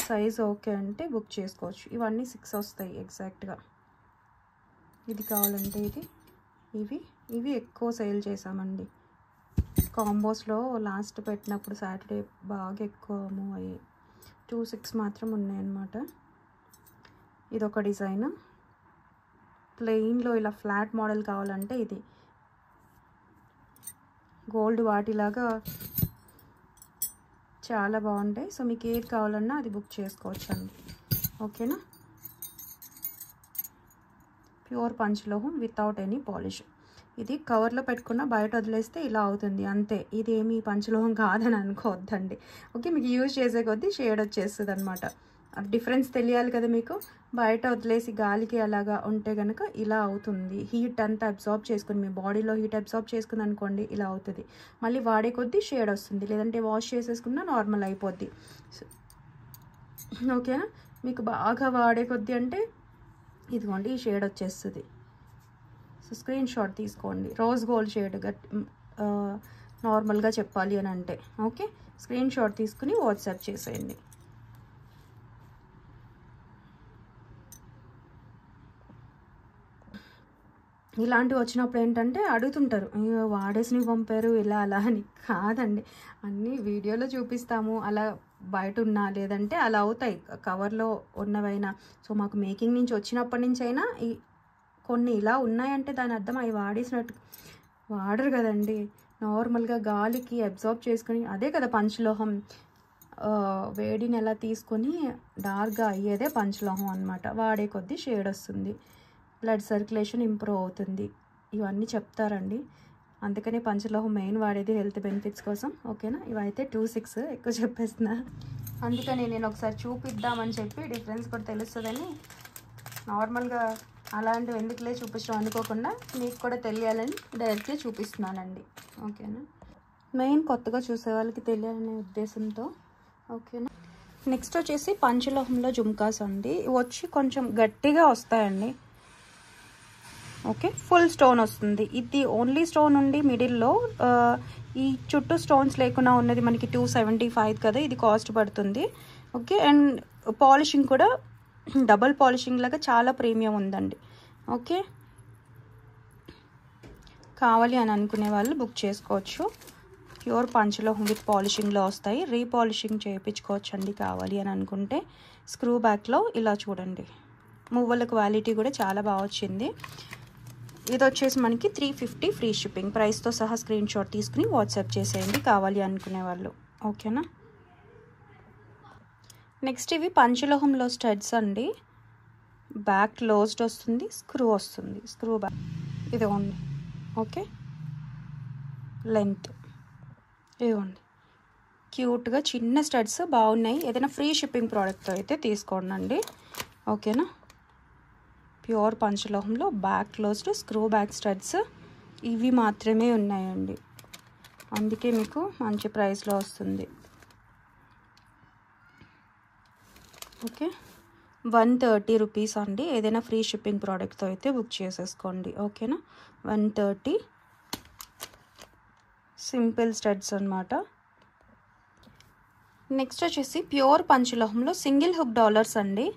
సైజ్ ఓకే అంటే బుక్ చేసుకోవచ్చు. ఇవన్నీ 6 వస్తాయి ఎగ్జాక్ట్గా. ఇది కావాలంటే ఇవి ఎక్కువ సేల్ చేసామండి కాంబోస్లో. లాస్ట్ పెట్టినప్పుడు సాటర్డే బాగా ఎక్కువ మూవ్ అయ్యాయి. 2.6 మాత్రం ఉన్నాయన్నమాట. ఇదొక డిజైన్ ప్లెయిన్లో ఇలా ఫ్లాట్ మోడల్ కావాలంటే ఇది గోల్డ్ వాటిలాగా చాలా బాగుంటాయి. సో మీకు ఏది కావాలన్నా అది బుక్ చేసుకోవచ్చు అండి. ఓకేనా, ప్యూర్ పంచలోహం వితౌట్ ఎనీ పాలిష్. ఇది కవర్లో పెట్టుకున్న బయట వదిలేస్తే ఇలా అవుతుంది అంతే. ఇదేమి పంచలోహం కాదని అనుకోవద్దండి. ఓకే, మీకు యూజ్ చేసే కొద్దీ షేడ్ వచ్చేస్తుంది అనమాట. డిఫరెన్స్ తెలియాలి కదా మీకు. బయట వదిలేసి గాలికి అలాగా ఉంటే కనుక ఇలా అవుతుంది. హీట్ అంతా అబ్జార్బ్ చేసుకుని, మీ బాడీలో హీట్ అబ్జార్బ్ చేసుకుంది అనుకోండి ఇలా అవుతుంది. మళ్ళీ వాడే కొద్దీ షేడ్ వస్తుంది, లేదంటే వాష్ చేసేసుకున్నా నార్మల్ అయిపోద్ది. ఓకేనా, మీకు బాగా వాడే కొద్దీ అంటే ఇదిగోండి ఈ షేడ్ వచ్చేస్తుంది. సో స్క్రీన్ షాట్ తీసుకోండి. రోజ్ గోల్డ్ షేడ్ నార్మల్గా చెప్పాలి అని అంటే. ఓకే, స్క్రీన్ షాట్ తీసుకుని వాట్సాప్ చేసేయండి. ఇలాంటివి వచ్చినప్పుడు ఏంటంటే అడుగుతుంటారు, వాడేసినవి పంపారు ఇలా అలా అని. కాదండి, అన్నీ వీడియోలో చూపిస్తాము. అలా బయట ఉన్నా లేదంటే అలా అవుతాయి కవర్లో ఉన్నవైనా. సో మాకు మేకింగ్ నుంచి వచ్చినప్పటి నుంచి అయినా కొన్ని ఇలా ఉన్నాయంటే దాని అర్థం అవి వాడేసినట్టు. వాడరు కదండి, నార్మల్గా గాలికి అబ్జార్బ్ చేసుకుని, అదే కదా పంచలోహం. వేడిని ఎలా తీసుకొని డార్క్గా అయ్యేదే పంచలోహం అనమాట. వాడే కొద్దీ షేడ్ వస్తుంది, బ్లడ్ సర్క్యులేషన్ ఇంప్రూవ్ అవుతుంది. ఇవన్నీ చెప్తారండి. అందుకనే పంచలోహం మెయిన్ వాడేది హెల్త్ బెనిఫిట్స్ కోసం. ఓకేనా, ఇవైతే 2.6 ఎక్కువ చెప్పేస్తున్నా. అందుకని నేను ఒకసారి చూపిద్దామని చెప్పి డిఫరెన్స్ కూడా తెలుస్తుందని నార్మల్గా అలాంటివి ఎందుకులే చూపించడం అనుకోకుండా మీకు కూడా తెలియాలని డైరెక్ట్గా చూపిస్తున్నానండి. ఓకేనా, మెయిన్ కొత్తగా చూసే వాళ్ళకి తెలియాలనే ఉద్దేశంతో. ఓకేనా, నెక్స్ట్ వచ్చేసి పంచలోహంలో జుమ్కాస్ అండి. వచ్చి కొంచెం గట్టిగా వస్తాయండి. ఓకే, ఫుల్ స్టోన్ వస్తుంది. ఇది ఓన్లీ స్టోన్ ఉండి మిడిల్లో ఈ చుట్టూ స్టోన్స్ లేకుండా ఉన్నది మనకి 275 కదా, ఇది కాస్ట్ పడుతుంది. ఓకే, అండ్ పాలిషింగ్ కూడా డబల్ పాలిషింగ్ లాగా చాలా ప్రీమియం ఉందండి. ఓకే, కావాలి అని అనుకునే వాళ్ళు బుక్ చేసుకోవచ్చు. ప్యూర్ పంచలోహం విత్ పాలిషింగ్లో వస్తాయి. రీపాలిషింగ్ చేయించుకోవచ్చు అండి కావాలి అని అనుకుంటే. స్క్రూ బ్యాక్లో ఇలా చూడండి, మువ్వల క్వాలిటీ కూడా చాలా బాగా వచ్చింది. ఇది వచ్చేసి మనకి 350 ఫ్రీ షిప్పింగ్. ప్రైస్తో సహా స్క్రీన్ షాట్ తీసుకుని వాట్సాప్ చేసేయండి కావాలి అనుకునే వాళ్ళు. ఓకేనా. నెక్స్ట్ ఇవి పంచలోహంలో స్టడ్స్ అండి. బ్యాక్ క్లోజ్డ్ వస్తుంది, స్క్రూ వస్తుంది, స్క్రూ బ్యాక్ ఇదిగోండి. ఓకే, లెంత్ ఇదిగోండి, క్యూట్గా చిన్న స్టడ్స్ బాగున్నాయి. ఏదైనా ఫ్రీ షిప్పింగ్ ప్రోడక్ట్ అయితే తీసుకోండి. ఓకేనా. ప్యూర్ పంచలోహంలో back closed screw back studs ఇవి మాత్రమే ఉన్నాయండి, అందుకే మీకు మంచి ప్రైస్లో వస్తుంది. ఓకే, 130 రూపీస్ అండి. ఏదైనా ఫ్రీ షిప్పింగ్ ప్రోడక్ట్తో అయితే బుక్ చేసేసుకోండి. ఓకేనా, 130 సింపుల్ స్టడ్స్ అనమాట. నెక్స్ట్ వచ్చేసి ప్యూర్ పంచలోహంలో సింగిల్ హుక్ డాలర్స్ అండి.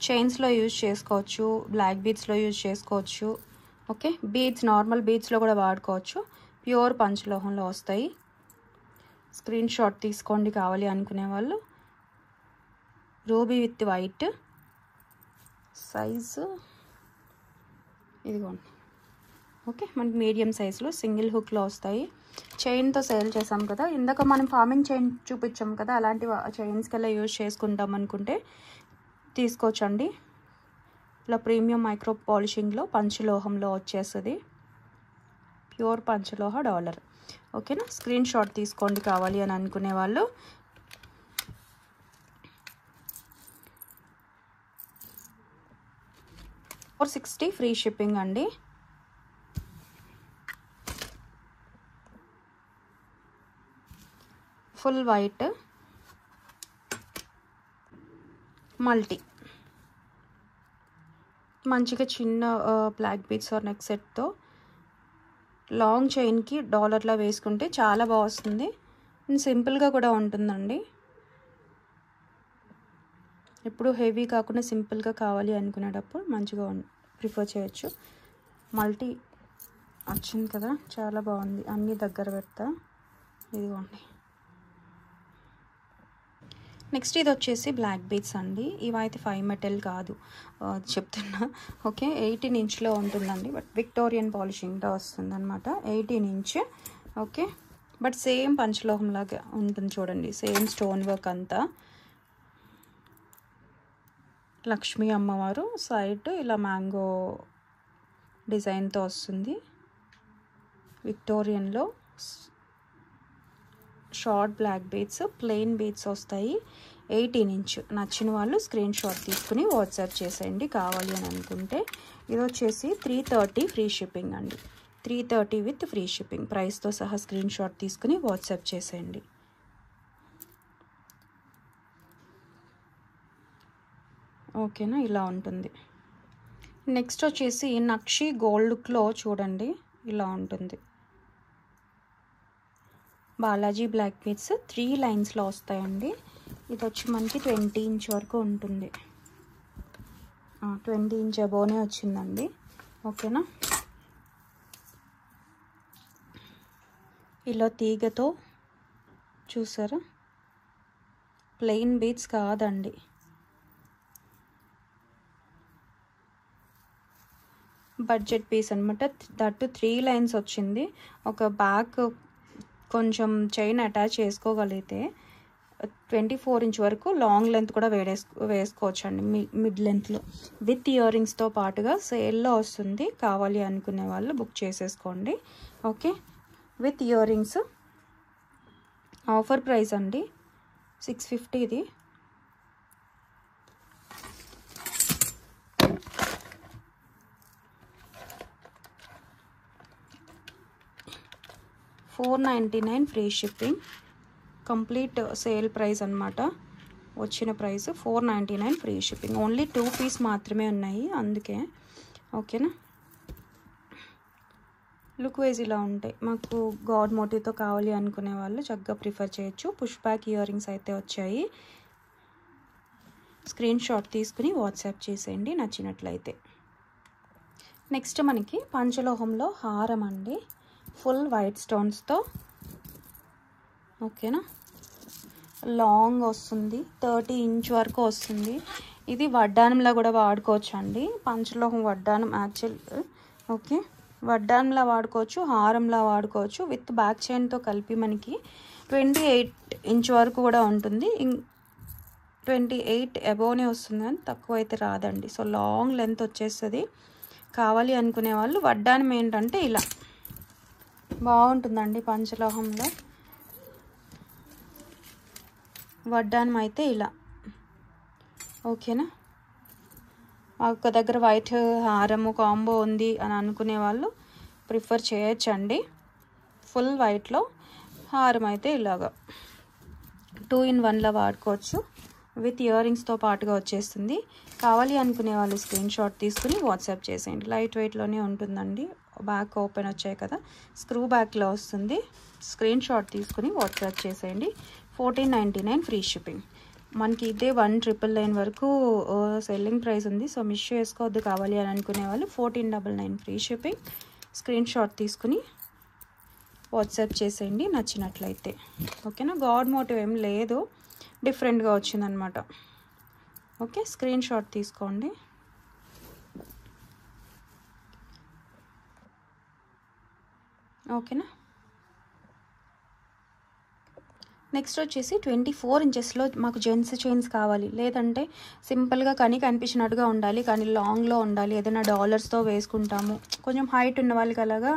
చైన్స్లో యూజ్ చేసుకోవచ్చు, బ్లాక్ బీడ్స్లో యూజ్ చేసుకోవచ్చు. ఓకే, బీడ్స్ నార్మల్ బీడ్స్లో కూడా వాడుకోవచ్చు. ప్యూర్ పంచలోహంలో వస్తాయి. స్క్రీన్ షాట్ తీసుకోండి కావాలి అనుకునే వాళ్ళు. రూబీ విత్ వైట్ సైజు ఇదిగోండి. ఓకే, మనకి మీడియం సైజులో సింగిల్ హుక్లో వస్తాయి. చైన్తో సేల్ చేసాం కదా, ఇందాక మనం ఫార్మింగ్ చైన్ చూపించాం కదా, అలాంటి చైన్స్కి యూజ్ చేసుకుంటాం అనుకుంటే తీసుకోవచ్చండి. ఇలా ప్రీమియం మైక్రో పాలిషింగ్లో పంచలోహంలో వచ్చేస్తుంది. ప్యూర్ పంచలోహ డాలర్. ఓకేనా, స్క్రీన్ షాట్ తీసుకోండి కావాలి అని అనుకునే వాళ్ళు. $460 ఫ్రీ షిప్పింగ్ అండి. ఫుల్ వైట్ మల్టీ మంచిగా చిన్న బ్లాక్ బీడ్స్ ఆర్ నెక్ సెట్తో లాంగ్ చైన్కి డాలర్లా వేసుకుంటే చాలా బాగా వస్తుంది. సింపుల్గా కూడా ఉంటుందండి. ఎప్పుడు హెవీ కాకుండా సింపుల్గా కావాలి అనుకునేటప్పుడు మంచిగా ప్రిఫర్ చేయొచ్చు. మల్టీ వచ్చింది కదా, చాలా బాగుంది. అన్నీ దగ్గర పెడతా, ఇదిగోండి. నెక్స్ట్ ఇది వచ్చేసి బ్లాక్ బీడ్స్ అండి. ఇవైతే 5 మెటల్ కాదు చెప్తున్నా. ఓకే, 18 ఇంచ్లో ఉంటుందండి, బట్ విక్టోరియన్ పాలిషింగ్లో వస్తుంది అనమాట. 18 ఇంచ్. ఓకే, బట్ సేమ్ పంచలోహం లాగా ఉంటుంది చూడండి, సేమ్ స్టోన్ వర్క్ అంతా. లక్ష్మీ అమ్మవారు సైడ్ ఇలా మ్యాంగో డిజైన్తో వస్తుంది. విక్టోరియన్లో short black beads, plain beads వస్తాయి. 18 ఇంచ్. నచ్చిన వాళ్ళు స్క్రీన్ షాట్ తీసుకుని వాట్సాప్ చేసేయండి కావాలి అని అనుకుంటే. ఇది వచ్చేసి 330 ఫ్రీ షిప్పింగ్ అండి. 330 విత్ ఫ్రీ షిప్పింగ్ ప్రైస్తో సహా స్క్రీన్ షాట్ తీసుకుని వాట్సాప్ చేసేయండి. ఓకేనా, ఇలా ఉంటుంది. నెక్స్ట్ వచ్చేసి నక్షి గోల్డ్ లుక్లో చూడండి, ఇలా ఉంటుంది. బాలాజీ బ్లాక్ బీడ్స్ 3 లైన్స్లో వస్తాయండి. ఇది వచ్చి మనకి 20 ఇంచ్ వరకు ఉంటుంది. 20 ఇంచ్ అబోనే వచ్చిందండి. ఓకేనా, ఇలా తీగతో చూసారా, ప్లెయిన్ బీడ్స్ కాదండి. బడ్జెట్ పీస్ అనమాట. దట్టు 3 లైన్స్ వచ్చింది. ఒక బ్యాక్ కొంచెం చైన్ అటాచ్ చేసుకోగలిగితే 24 ఇంచ్ వరకు లాంగ్ లెంత్ కూడా వేసుకోవచ్చు అండి, మిడ్ లెంత్లో. విత్ ఇయర్ రింగ్స్తో పాటుగా సేల్లో వస్తుంది. కావాలి అనుకునే వాళ్ళు బుక్ చేసేసుకోండి. Okay, with earrings offer price అండి, 650. ఇది $499 free shipping. Complete sale price అనమాట. వచ్చిన price 499 free shipping. Only 2 piece మాత్రమే ఉన్నాయి అందుకే. ఓకేనా, లుక్ వైజ్ ఇలా ఉంటాయి. మాకు గాడ్ మోటివ్తో కావాలి అనుకునే వాళ్ళు చక్కగా ప్రిఫర్ చేయొచ్చు. పుష్ బ్యాక్ ఇయర్ రింగ్స్ అయితే వచ్చాయి. స్క్రీన్ షాట్ తీసుకుని వాట్సాప్ చేసేయండి నచ్చినట్లయితే. నెక్స్ట్ మనకి పంచలోహంలో హారం అండి, ఫుల్ వైట్ స్టోన్స్తో. ఓకేనా, లాంగ్ వస్తుంది, 30 ఇంచ్ వరకు వస్తుంది. ఇది వడ్డానంలా కూడా వాడుకోవచ్చు అండి. పంచలోహం వడ్డానం యాక్చువల్. ఓకే, వడ్డానంలా వాడుకోవచ్చు, హారంలా వాడుకోవచ్చు. విత్ బ్యాక్ చైన్తో కలిపి మనకి 28 ఇంచ్ వరకు కూడా ఉంటుంది. 28 అబోవ్నే వస్తుంది కానీ తక్కువ అయితే రాదండి. సో లాంగ్ లెంత్ వచ్చేస్తుంది. కావాలి అనుకునే వాళ్ళు వడ్డానం ఏంటంటే ఇలా బాగుంటుందండి. పంచలోహంలో వడ్డానం అయితే ఇలా. ఓకేనా. ఒక దగ్గర వైట్ హారము కాంబో ఉంది అని అనుకునే వాళ్ళు ప్రిఫర్ చేయొచ్చండి. ఫుల్ వైట్లో హారం అయితే ఇలాగా 2 in 1లా వాడుకోవచ్చు. విత్ ఇయర్ రింగ్స్తో పాటుగా వచ్చేస్తుంది. కావాలి అనుకునే వాళ్ళు స్క్రీన్ షాట్ తీసుకుని వాట్సాప్ చేసేయండి. లైట్ వెయిట్లోనే ఉంటుందండి. బ్యాక్ ఓపెన్ వచ్చాయి కదా, స్క్రూ బ్యాక్లో వస్తుంది. స్క్రీన్ షాట్ తీసుకుని వాట్సాప్ చేసేయండి. 1499 ఫ్రీ షిప్పింగ్. మనకి ఇదే 1999 వరకు సెల్లింగ్ ప్రైస్ ఉంది. సో మిస్ చేసుకోవద్దు. కావాలి అని అనుకునే వాళ్ళు 1499 ఫ్రీ షిప్పింగ్. స్క్రీన్ షాట్ తీసుకుని వాట్సాప్ చేసేయండి నచ్చినట్లయితే. ఓకేనా. గాడ్ మోటివ్ ఏం లేదు, డిఫరెంట్గా వచ్చిందనమాట. ఓకే, స్క్రీన్ షాట్ తీసుకోండి. ఓకేనా. నెక్స్ట్ వచ్చేసి 24 ఇంచెస్లో మాకు జెంట్స్ చైన్స్ కావాలి, లేదంటే సింపుల్గా కానీ కనిపించినట్టుగా ఉండాలి, కానీ లాంగ్లో ఉండాలి, ఏదైనా డాలర్స్తో వేసుకుంటాము, కొంచెం హైట్ ఉన్న వాళ్ళకి అలాగా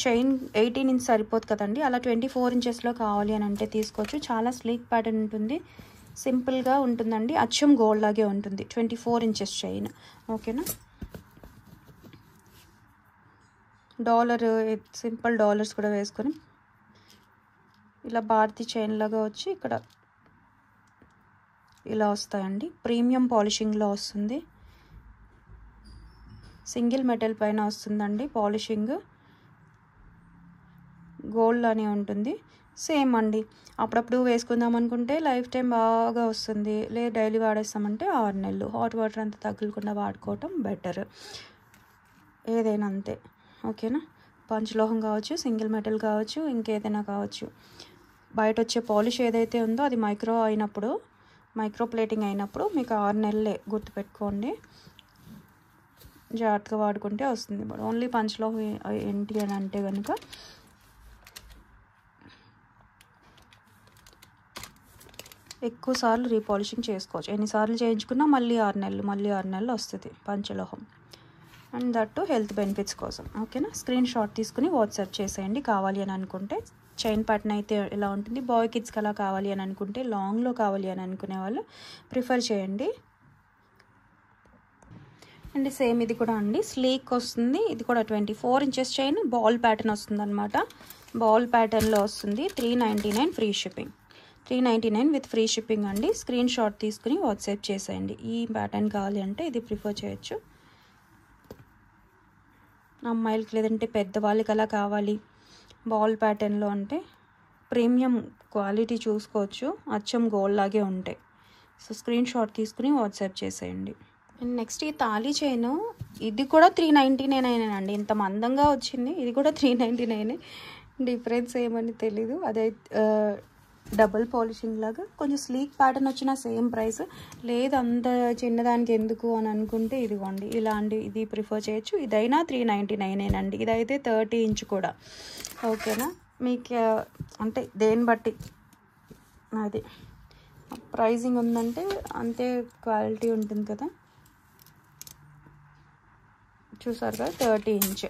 చైన్ 18 ఇంచ్ సరిపోదు కదండి. అలా 24 ఇంచెస్లో కావాలి అని అంటే తీసుకోవచ్చు. చాలా స్లీక్ ప్యాటర్న్ ఉంటుంది, సింపుల్గా ఉంటుందండి, అచ్చం గోల్డ్ లాగే ఉంటుంది. 24 ఇంచెస్ చైన్. ఓకేనా. డాలర్ సింపుల్ డాలర్స్ కూడా వేసుకొని ఇలా భారతీ చైన్ లాగా వచ్చి ఇక్కడ ఇలా వస్తాయండి. ప్రీమియం పాలిషింగ్లో వస్తుంది. సింగిల్ మెటల్ పైన వస్తుందండి పాలిషింగ్. గోల్డ్ అని ఉంటుంది. సేమ్ అండి. అప్పుడప్పుడు వేసుకుందాం అనుకుంటే లైఫ్ టైం బాగా వస్తుంది. లేదు డైలీ వాడేస్తామంటే 6 నెలలు. హాట్ వాటర్ అంతా తగలకుండా వాడుకోవటం బెటర్. ఏదైనా అంతే. ఓకేనా. పంచలోహం కావచ్చు, సింగిల్ మెటల్ కావచ్చు, ఇంకేదైనా కావచ్చు. బయట వచ్చే పాలిష్ ఏదైతే ఉందో అది మైక్రో ప్లేటింగ్ అయినప్పుడు మీకు 6 నెలలే, గుర్తుపెట్టుకోండి. జాగ్రత్తగా వాడుకుంటే వస్తుంది. ఓన్లీ పంచలోహం ఏంటి అని అంటే కనుక ఎక్కువ సార్లు రీపాలిషింగ్ చేసుకోవచ్చు. ఎన్నిసార్లు చేయించుకున్నా మళ్ళీ 6 నెలలు వస్తుంది పంచలోహం. అండ్ దట్టు హెల్త్ బెనిఫిట్స్ కోసం. ఓకేనా. స్క్రీన్ షాట్ తీసుకుని వాట్సాప్ చేసేయండి కావాలి అని అనుకుంటే. చైన్ ప్యాటర్న్ అయితే ఇలా ఉంటుంది. బాయ్ కిడ్స్కి అలా కావాలి అని అనుకుంటే, లాంగ్లో కావాలి అని అనుకునే వాళ్ళు ప్రిఫర్ చేయండి. అండ్ సేమ్ ఇది కూడా అండి స్లీక్ వస్తుంది. ఇది కూడా 24 ఇంచెస్ చైన్, బాల్ ప్యాటర్న్ వస్తుంది అనమాట. బాల్ ప్యాటర్న్లో వస్తుంది. 399 free shipping. 399 with free shipping అండి. స్క్రీన్ షాట్ తీసుకుని వాట్సాప్ చేసేయండి. ఈ ప్యాటర్న్ కావాలి అంటే ఇది ప్రిఫర్ చేయొచ్చు. అమ్మాయిలకి లేదంటే పెద్దవాళ్ళకి అలా కావాలి బాల్ ప్యాటర్న్లో అంటే ప్రీమియం క్వాలిటీ చూసుకోవచ్చు. అచ్చం గోల్డ్ లాగే ఉంటాయి. సో స్క్రీన్ షాట్ తీసుకుని వాట్సాప్ చేసేయండి. అండ్ నెక్స్ట్ ఈ తాళీ చైన్, ఇది కూడా 399 అండి. ఇంత మందంగా వచ్చింది. ఇది కూడా 399. డిఫరెన్స్ ఏమని తెలీదు. అదే డబుల్ పాలిషింగ్ లాగా కొంచెం స్లీక్ ప్యాటర్న్ వచ్చిన సేమ్ ప్రైస్. లేదు అంత చిన్నదానికి ఎందుకు అని అనుకుంటే ఇదిగోండి ఇది ప్రిఫర్ చేయొచ్చు. ఇదైనా 399 అండి. ఇదైతే 30 ఇంచ్ కూడా. ఓకేనా. మీకు అంటే దేని బట్టి అది ప్రైజింగ్ ఉందంటే అంతే క్వాలిటీ ఉంటుంది కదా. చూసారు కదా 30 ఇంచ్.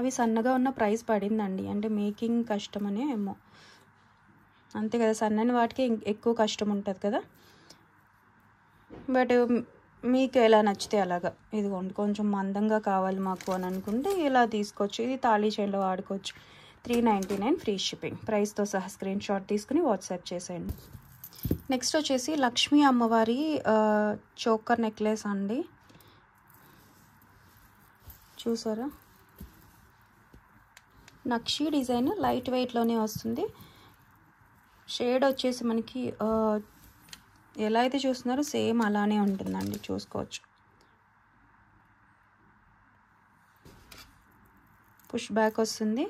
అవి సన్నగా ఉన్న ప్రైస్ పడిందండి. అంటే మేకింగ్ కష్టమనే ఏమో, అంతే కదా. సన్నని వాటికి ఎక్కువ కష్టం ఉంటుంది కదా. బట్ మీకు ఎలా నచ్చితే అలాగా. ఇదిగోండి కొంచెం మందంగా కావాలి మాకు అని అనుకుంటే ఇలా తీసుకోవచ్చు. ఇది తాళీ చైన్లో వాడుకోవచ్చు. 399 ఫ్రీ షిప్పింగ్. ప్రైస్తో సహా స్క్రీన్ షాట్ తీసుకుని వాట్సాప్ చేసేయండి. నెక్స్ట్ వచ్చేసి లక్ష్మీ అమ్మవారి చోకర్ నెక్లెస్ అండి. చూసారా, నక్షీ డిజైన్ లైట్ వెయిట్లోనే వస్తుంది. షేడ్ వచ్చేసి మనకి ఎలా అయితే చూస్తున్నారో సేమ్ అలానే ఉంటుందండి. చూసుకోవచ్చు. పుష్ బ్యాక్ వస్తుంది.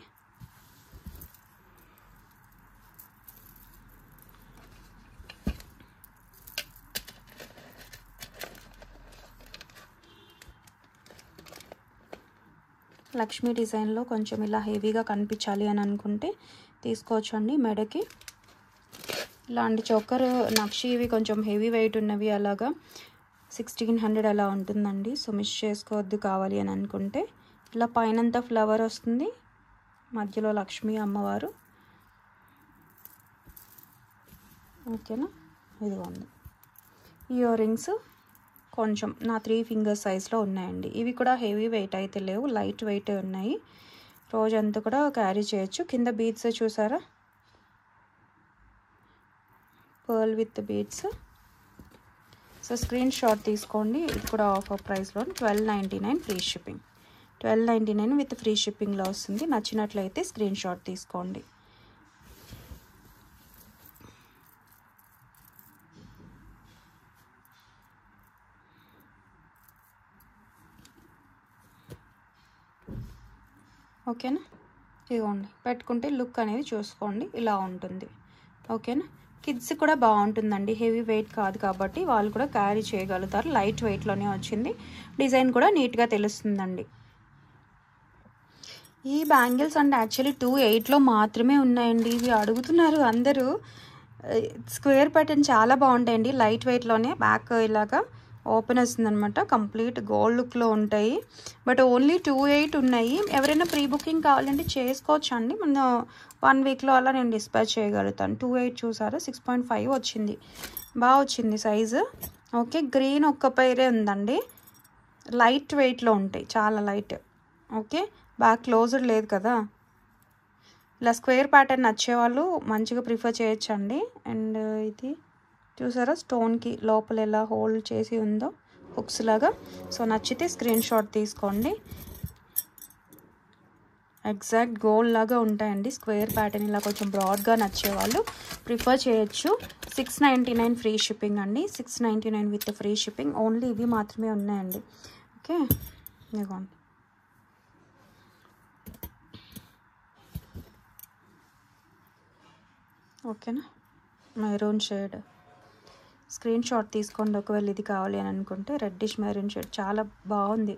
లక్ష్మీ డిజైన్లో కొంచెం ఇలా హెవీగా కనిపించాలి అని అనుకుంటే తీసుకోవచ్చండి. మెడకి ఇలాంటి చోకర్ నక్షి ఇవి కొంచెం హెవీ వెయిట్ ఉన్నవి అలాగా 1600 అలా ఉంటుందండి. సో మిస్ చేసుకోవద్దు కావాలి అని అనుకుంటే. ఇలా పైనంతా ఫ్లవర్ వస్తుంది, మధ్యలో లక్ష్మీ అమ్మవారు. ఓకేనా, ఇదిగోండి. ఇయర్ రింగ్స్ కొంచెం నా 3 ఫింగర్స్ సైజ్లో ఉన్నాయండి. ఇవి కూడా హెవీ వెయిట్ అయితే లేవు, లైట్ వెయిట్ ఉన్నాయి. రోజంతా కూడా క్యారీ చేయొచ్చు. కింద బీడ్స్ చూసారా, pearl with beads. So screen shot తీసుకోండి. ఇది కూడా ఆఫర్ ప్రైస్లో 1299 ఫ్రీ షిప్పింగ్. 1299 విత్ ఫ్రీ షిప్పింగ్లో వస్తుంది. నచ్చినట్లయితే స్క్రీన్ షాట్ తీసుకోండి. ఓకేనా, ఇదిగోండి. పెట్టుకుంటే లుక్ అనేది చూసుకోండి, ఇలా ఉంటుంది. ఓకేనా, కిడ్స్ కూడా బాగుంటుందండి. హెవీ వెయిట్ కాదు కాబట్టి వాళ్ళు కూడా క్యారీ చేయగలుగుతారు. లైట్ వెయిట్లోనే వచ్చింది. డిజైన్ కూడా నీట్గా తెలుస్తుందండి. ఈ బ్యాంగిల్స్ అంటే యాక్చువల్లీ 28లో మాత్రమే ఉన్నాయండి. ఇవి అడుగుతున్నారు అందరూ. స్క్వేర్ ప్యాటర్న్ చాలా బాగుంటాయండి, లైట్ వెయిట్లోనే. బ్యాక్ ఇలాగా ఓపెన్ వస్తుంది అనమాట. కంప్లీట్ గోల్డ్ లుక్లో ఉంటాయి. బట్ ఓన్లీ 28 ఉన్నాయి. ఎవరైనా ప్రీ బుకింగ్ కావాలంటే చేసుకోవచ్చు అండి. మన 1 వీక్లో అలా నేను డిస్పాచ్ చేయగలుగుతాను. 28 చూసారా, 6.5 వచ్చింది, బాగా వచ్చింది సైజు. ఓకే, గ్రీన్ ఒక్క పైరే ఉందండి. లైట్ వెయిట్లో ఉంటాయి, చాలా లైట్. ఓకే, బ్యాక్ క్లోజ్డ్ లేదు కదా. ఇలా స్క్వేర్ ప్యాటర్న్ నచ్చేవాళ్ళు మంచిగా ప్రిఫర్ చేయొచ్చండి. అండ్ ఇది చూసారా, స్టోన్కి లోపల ఎలా హోల్డ్ చేసి ఉందో హుక్స్ లాగా. సో నచ్చితే స్క్రీన్ షాట్ తీసుకోండి. ఎగ్జాక్ట్ గోల్డ్ లాగా ఉంటాయండి. స్క్వేర్ ప్యాటర్న్ ఇలా కొంచెం బ్రాడ్గా నచ్చేవాళ్ళు ప్రిఫర్ చేయొచ్చు. 699 ఫ్రీ షిప్పింగ్ అండి. 699 విత్ ఫ్రీ షిప్పింగ్. ఓన్లీ ఇవి మాత్రమే ఉన్నాయండి. ఓకే, ఇదిగోండి. ఓకేనా, మెరూన్ షేడ్. స్క్రీన్ షాట్ తీసుకోండి ఒకవేళ ఇది కావాలి అని అనుకుంటే. రెడ్డిష్ మెరూన్ షేడ్ చాలా బాగుంది.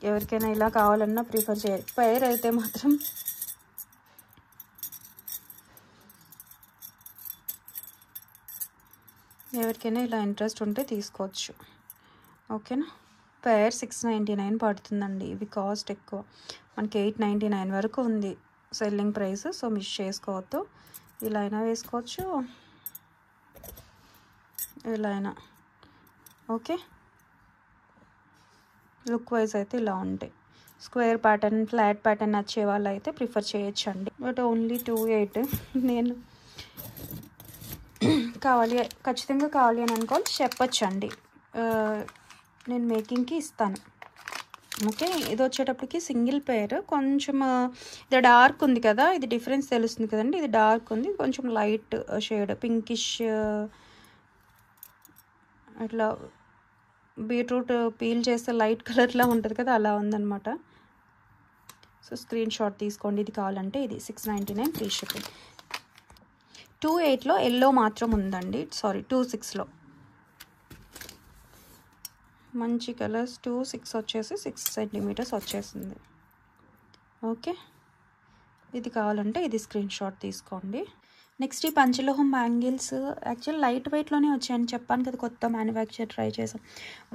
ఎవరికైనా ఇలా కావాలన్నా ప్రిఫర్ చేయాలి. పేర్ అయితే మాత్రం ఎవరికైనా ఇలా ఇంట్రెస్ట్ ఉంటే తీసుకోవచ్చు. ఓకేనా, పేర్ 699 పడుతుందండి. ఇవి కాస్ట్ ఎక్కువ, మనకి 899 వరకు ఉంది సెల్లింగ్ ప్రైస్. సో మిస్ చేసుకోవద్దు. ఇలా అయినా వేసుకోవచ్చు, ఇలా అయినా. ఓకే, లుక్ వైజ్ అయితే ఇలా ఉంటాయి. స్క్వేర్ ప్యాటర్న్, ఫ్లాట్ ప్యాటర్న్ నచ్చే వాళ్ళు అయితే ప్రిఫర్ చేయొచ్చండి. But only 28. నేను ఖచ్చితంగా కావాలి అని అనుకోవాలి చెప్పొచ్చండి. నేను మేకింగ్కి ఇస్తాను. ఓకే, ఇది వచ్చేటప్పటికి సింగిల్ పేర్. కొంచెం ఇది డార్క్ ఉంది కదా, ఇది డిఫరెన్స్ తెలుస్తుంది కదండి. ఇది డార్క్ ఉంది, కొంచెం లైట్ షేడ్ పింకిష్, అట్లా బీట్రూట్ పీల్ చేస్తే లైట్ కలర్లా ఉంటుంది కదా, అలా ఉందన్నమాట. సో స్క్రీన్ షాట్ తీసుకోండి. ఇది కావాలంటే ఇది 699 ఫ్రీ షిప్పింగ్. 28లో ఎల్లో మాత్రం ఉందండి. సారీ, 26లో మంచి కలర్స్. 26 వచ్చేసి 6 సెంటీమీటర్స్ వచ్చేసింది. ఓకే, ఇది కావాలంటే ఇది స్క్రీన్ షాట్ తీసుకోండి. నెక్స్ట్ ఈ పంచలోహం బ్యాంగిల్స్ యాక్చువల్ లైట్ వెయిట్లోనే వచ్చాయని చెప్పాను కదా, కొత్త మ్యానుఫ్యాక్చర్ ట్రై చేసాం.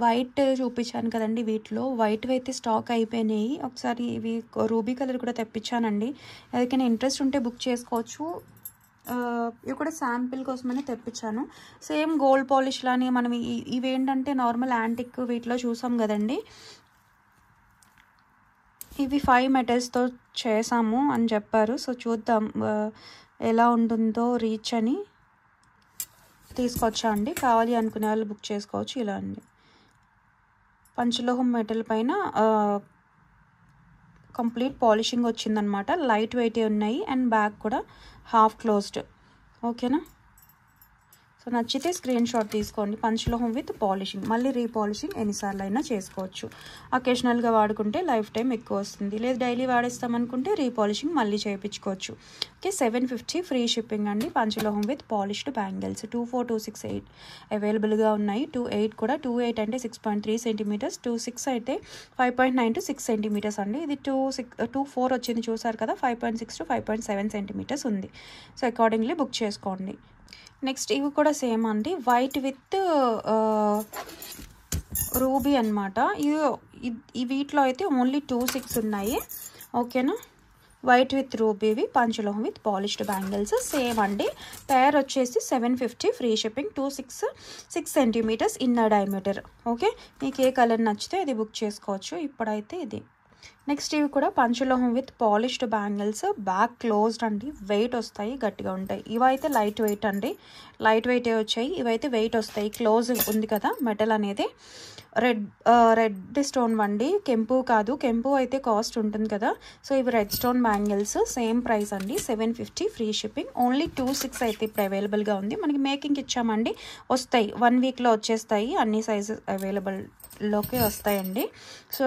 వైట్ చూపించాను కదండి, వీటిలో వైట్ అయితే స్టాక్ అయిపోయినాయి. ఒకసారి ఇవి రూబీ కలర్ కూడా తెప్పించానండి. ఎవరికైనా ఇంట్రెస్ట్ ఉంటే బుక్ చేసుకోవచ్చు. ఇవి కూడా శాంపిల్ కోసమని తెప్పించాను. సేమ్ గోల్డ్ పాలిష్ లానే మనం ఇవేంటంటే నార్మల్ యాంటిక్ వీటిలో చూసాం కదండి. ఇవి 5 మెటల్స్తో చేసాము అని చెప్పారు. సో చూద్దాం ఎలా ఉంటుందో రీచ్ అని తీసుకొచ్చా అండి. కావాలి అనుకునే వాళ్ళు బుక్ చేసుకోవచ్చు. ఇలా అండి, పంచలోహం మెటల్ పైన కంప్లీట్ పాలిషింగ్ వచ్చిందనమాట. లైట్ వెయిట్ ఉన్నాయి అండ్ బ్యాక్ కూడా హాఫ్ క్లోజ్డ్. ఓకేనా, సో నచ్చితే స్క్రీన్ షాట్ తీసుకోండి. పంచలోహం విత్ పాలిషింగ్, మళ్ళీ రీపాలిషింగ్ ఎన్నిసార్లు అయినా చేసుకోవచ్చు. అకేషనల్గా వాడుకుంటే లైఫ్ టైం ఎక్కువ వస్తుంది, లేదు డైలీ వాడేస్తామనుకుంటే రీపాలిషింగ్ మళ్ళీ చేయించుకోవచ్చు. ఓకే, 750 ఫ్రీ షిప్పింగ్ అండి. పంచలోహం విత్ పాలిష్డ్ బ్యాంగిల్స్ 24, 268 అవైలబుల్గా ఉన్నాయి. 28 కూడా, 28 అంటే 6.3 సెంటీమీటర్స్, 26 అయితే 5.9 to 6 సెంటీమీటర్స్ అండి. ఇది 24 వచ్చింది చూసారు కదా, 5.6 to 5.7 సెంటీమీటర్స్ ఉంది. సో అకార్డింగ్లీ బుక్ చేసుకోండి. నెక్స్ట్ ఇవి కూడా సేమ్ అండి, వైట్ విత్ రూబీ అనమాట. ఇది వీటిలో అయితే ఓన్లీ 26 ఉన్నాయి. ఓకేనా, వైట్ విత్ రూబీవి పంచలోహం విత్ పాలిష్డ్ బ్యాంగిల్స్ సేమ్ అండి. పేర్ వచ్చేసి 750 free shipping, 6 centimetres inner diameter. Okay, మీకు ఏ కలర్ నచ్చితే అది బుక్ చేసుకోవచ్చు. ఇప్పుడైతే ఇది. నెక్స్ట్ ఇవి కూడా పంచలోహం with polished bangles, back closed అండి, వెయిట్ వస్తాయి, గట్టిగా ఉంటాయి. ఇవైతే లైట్ వెయిట్ అండి, లైట్ వెయిటే వచ్చాయి. ఇవైతే వెయిట్ వస్తాయి, క్లోజ్ ఉంది కదా మెటల్ అనేది. రెడ్ స్టోన్ వండి, కెంపు కాదు, కెంపు అయితే కాస్ట్ ఉంటుంది కదా. సో ఇవి red stone bangles, same price అండి, 750 ఫ్రీ షిప్పింగ్. ఓన్లీ 26 అయితే ఇప్పుడు అవైలబుల్గా ఉంది. మనకి మేకింగ్ ఇచ్చామండి, వస్తాయి 1 వీక్లో వచ్చేస్తాయి. అన్ని సైజెస్ అవైలబుల్లోకి వస్తాయండి. సో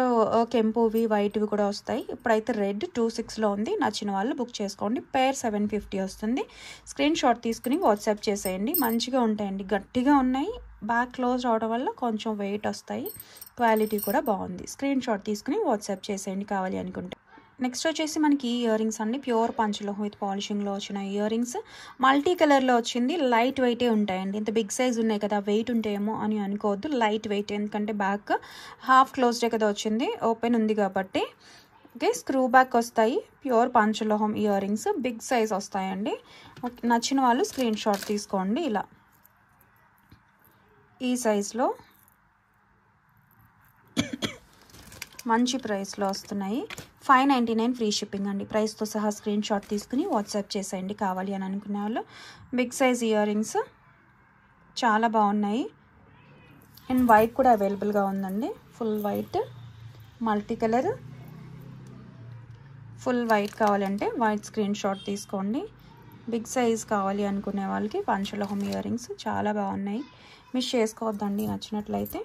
కెంపువి వైట్వి కూడా వస్తాయి. ఇప్పుడైతే రెడ్ 26లో ఉంది, నచ్చిన వాళ్ళు బుక్ చేసుకోండి. పేర్ 750 వస్తుంది. స్క్రీన్ షాట్ తీసుకుని వాట్సాప్ చేసేయండి. మంచిగా ఉంటాయండి, గట్టిగా ఉన్నాయి, బ్యాక్ క్లోజ్ అవడం వల్ల కొంచెం వెయిట్ వస్తాయి, క్వాలిటీ కూడా బాగుంది. స్క్రీన్ షాట్ తీసుకుని వాట్సాప్ చేసేయండి కావాలి అనుకుంటే. నెక్స్ట్ వచ్చేసి మనకి ఇయర్ రింగ్స్ అండి, ప్యూర్ పంచలోహం విత్ పాలిషింగ్లో వచ్చిన ఇయర్ రింగ్స్, మల్టీ కలర్లో వచ్చింది. లైట్ వెయిటే ఉంటాయండి, ఇంత బిగ్ సైజ్ ఉన్నాయి కదా, వెయిట్ ఉంటాయేమో అని అనుకోవద్దు, లైట్ వెయిట్. ఎందుకంటే బ్యాక్ హాఫ్ క్లోజ్డే కదా వచ్చింది, ఓపెన్ ఉంది కాబట్టి. ఓకే, స్క్రూ బ్యాక్ వస్తాయి, ప్యూర్ పంచలోహం ఇయర్ రింగ్స్, బిగ్ సైజ్ వస్తాయండి. నచ్చిన వాళ్ళు స్క్రీన్ షాట్ తీసుకోండి. ఇలా ఈ సైజులో మంచి ప్రైస్లో వస్తున్నాయి. 599 ఫ్రీ షిప్పింగ్ అండి, ప్రైస్తో సహా. స్క్రీన్ షాట్ తీసుకుని వాట్సాప్ చేసేయండి కావాలి అని అనుకునే వాళ్ళు. బిగ్ సైజ్ ఇయర్ రింగ్స్ చాలా బాగున్నాయి. అండ్ వైట్ కూడా అవైలబుల్గా ఉందండి, full white, multi colour, full white కావాలంటే వైట్ స్క్రీన్ షాట్ తీసుకోండి. బిగ్ సైజ్ కావాలి అనుకునే వాళ్ళకి పంచలోహం ఇయర్ రింగ్స్ చాలా బాగున్నాయి, మిస్ చేసుకోవద్దండి నచ్చినట్లయితే.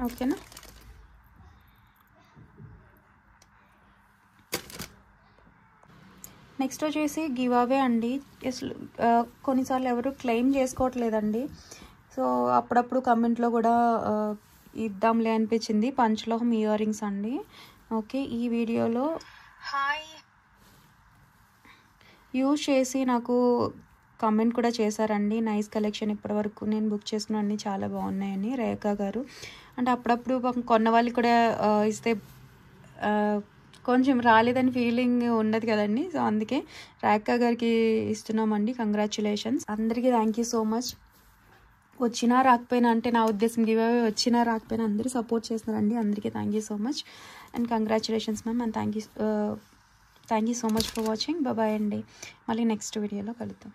ఓకేనా, నెక్స్ట్ వచ్చేసి గివ్ అవే అండి. కొన్నిసార్లు ఎవరు క్లెయిమ్ చేసుకోవట్లేదండి, సో అప్పుడప్పుడు కమెంట్లో కూడా ఇద్దాంలే అనిపించింది. పంచలోహం ఇయర్ రింగ్స్ అండి. ఓకే, ఈ వీడియోలో యూజ్ చేసి నాకు కామెంట్ కూడా చేశారండి, నైస్ కలెక్షన్, ఇప్పటివరకు నేను బుక్ చేసుకున్న అన్నీ చాలా బాగున్నాయని రేఖా గారు. అంటే అప్పుడప్పుడు కొన్న వాళ్ళు కూడా ఇస్తే కొంచెం రాలేదని ఫీలింగ్ ఉండదు కదండి. సో అందుకే రేఖా గారికి ఇస్తున్నామండి. కంగ్రాచులేషన్స్ అందరికీ, థ్యాంక్ యూ సో మచ్. వచ్చినా రాకపోయినా, అంటే నా ఉద్దేశం గివ్ అవే వచ్చినా రాకపోయినా అందరూ సపోర్ట్ చేస్తున్నారండి. అందరికీ thank you so much and congratulations ma'am, and thank you so much for watching. Bye అండి, మళ్ళీ నెక్స్ట్ వీడియోలో కలుద్దాం.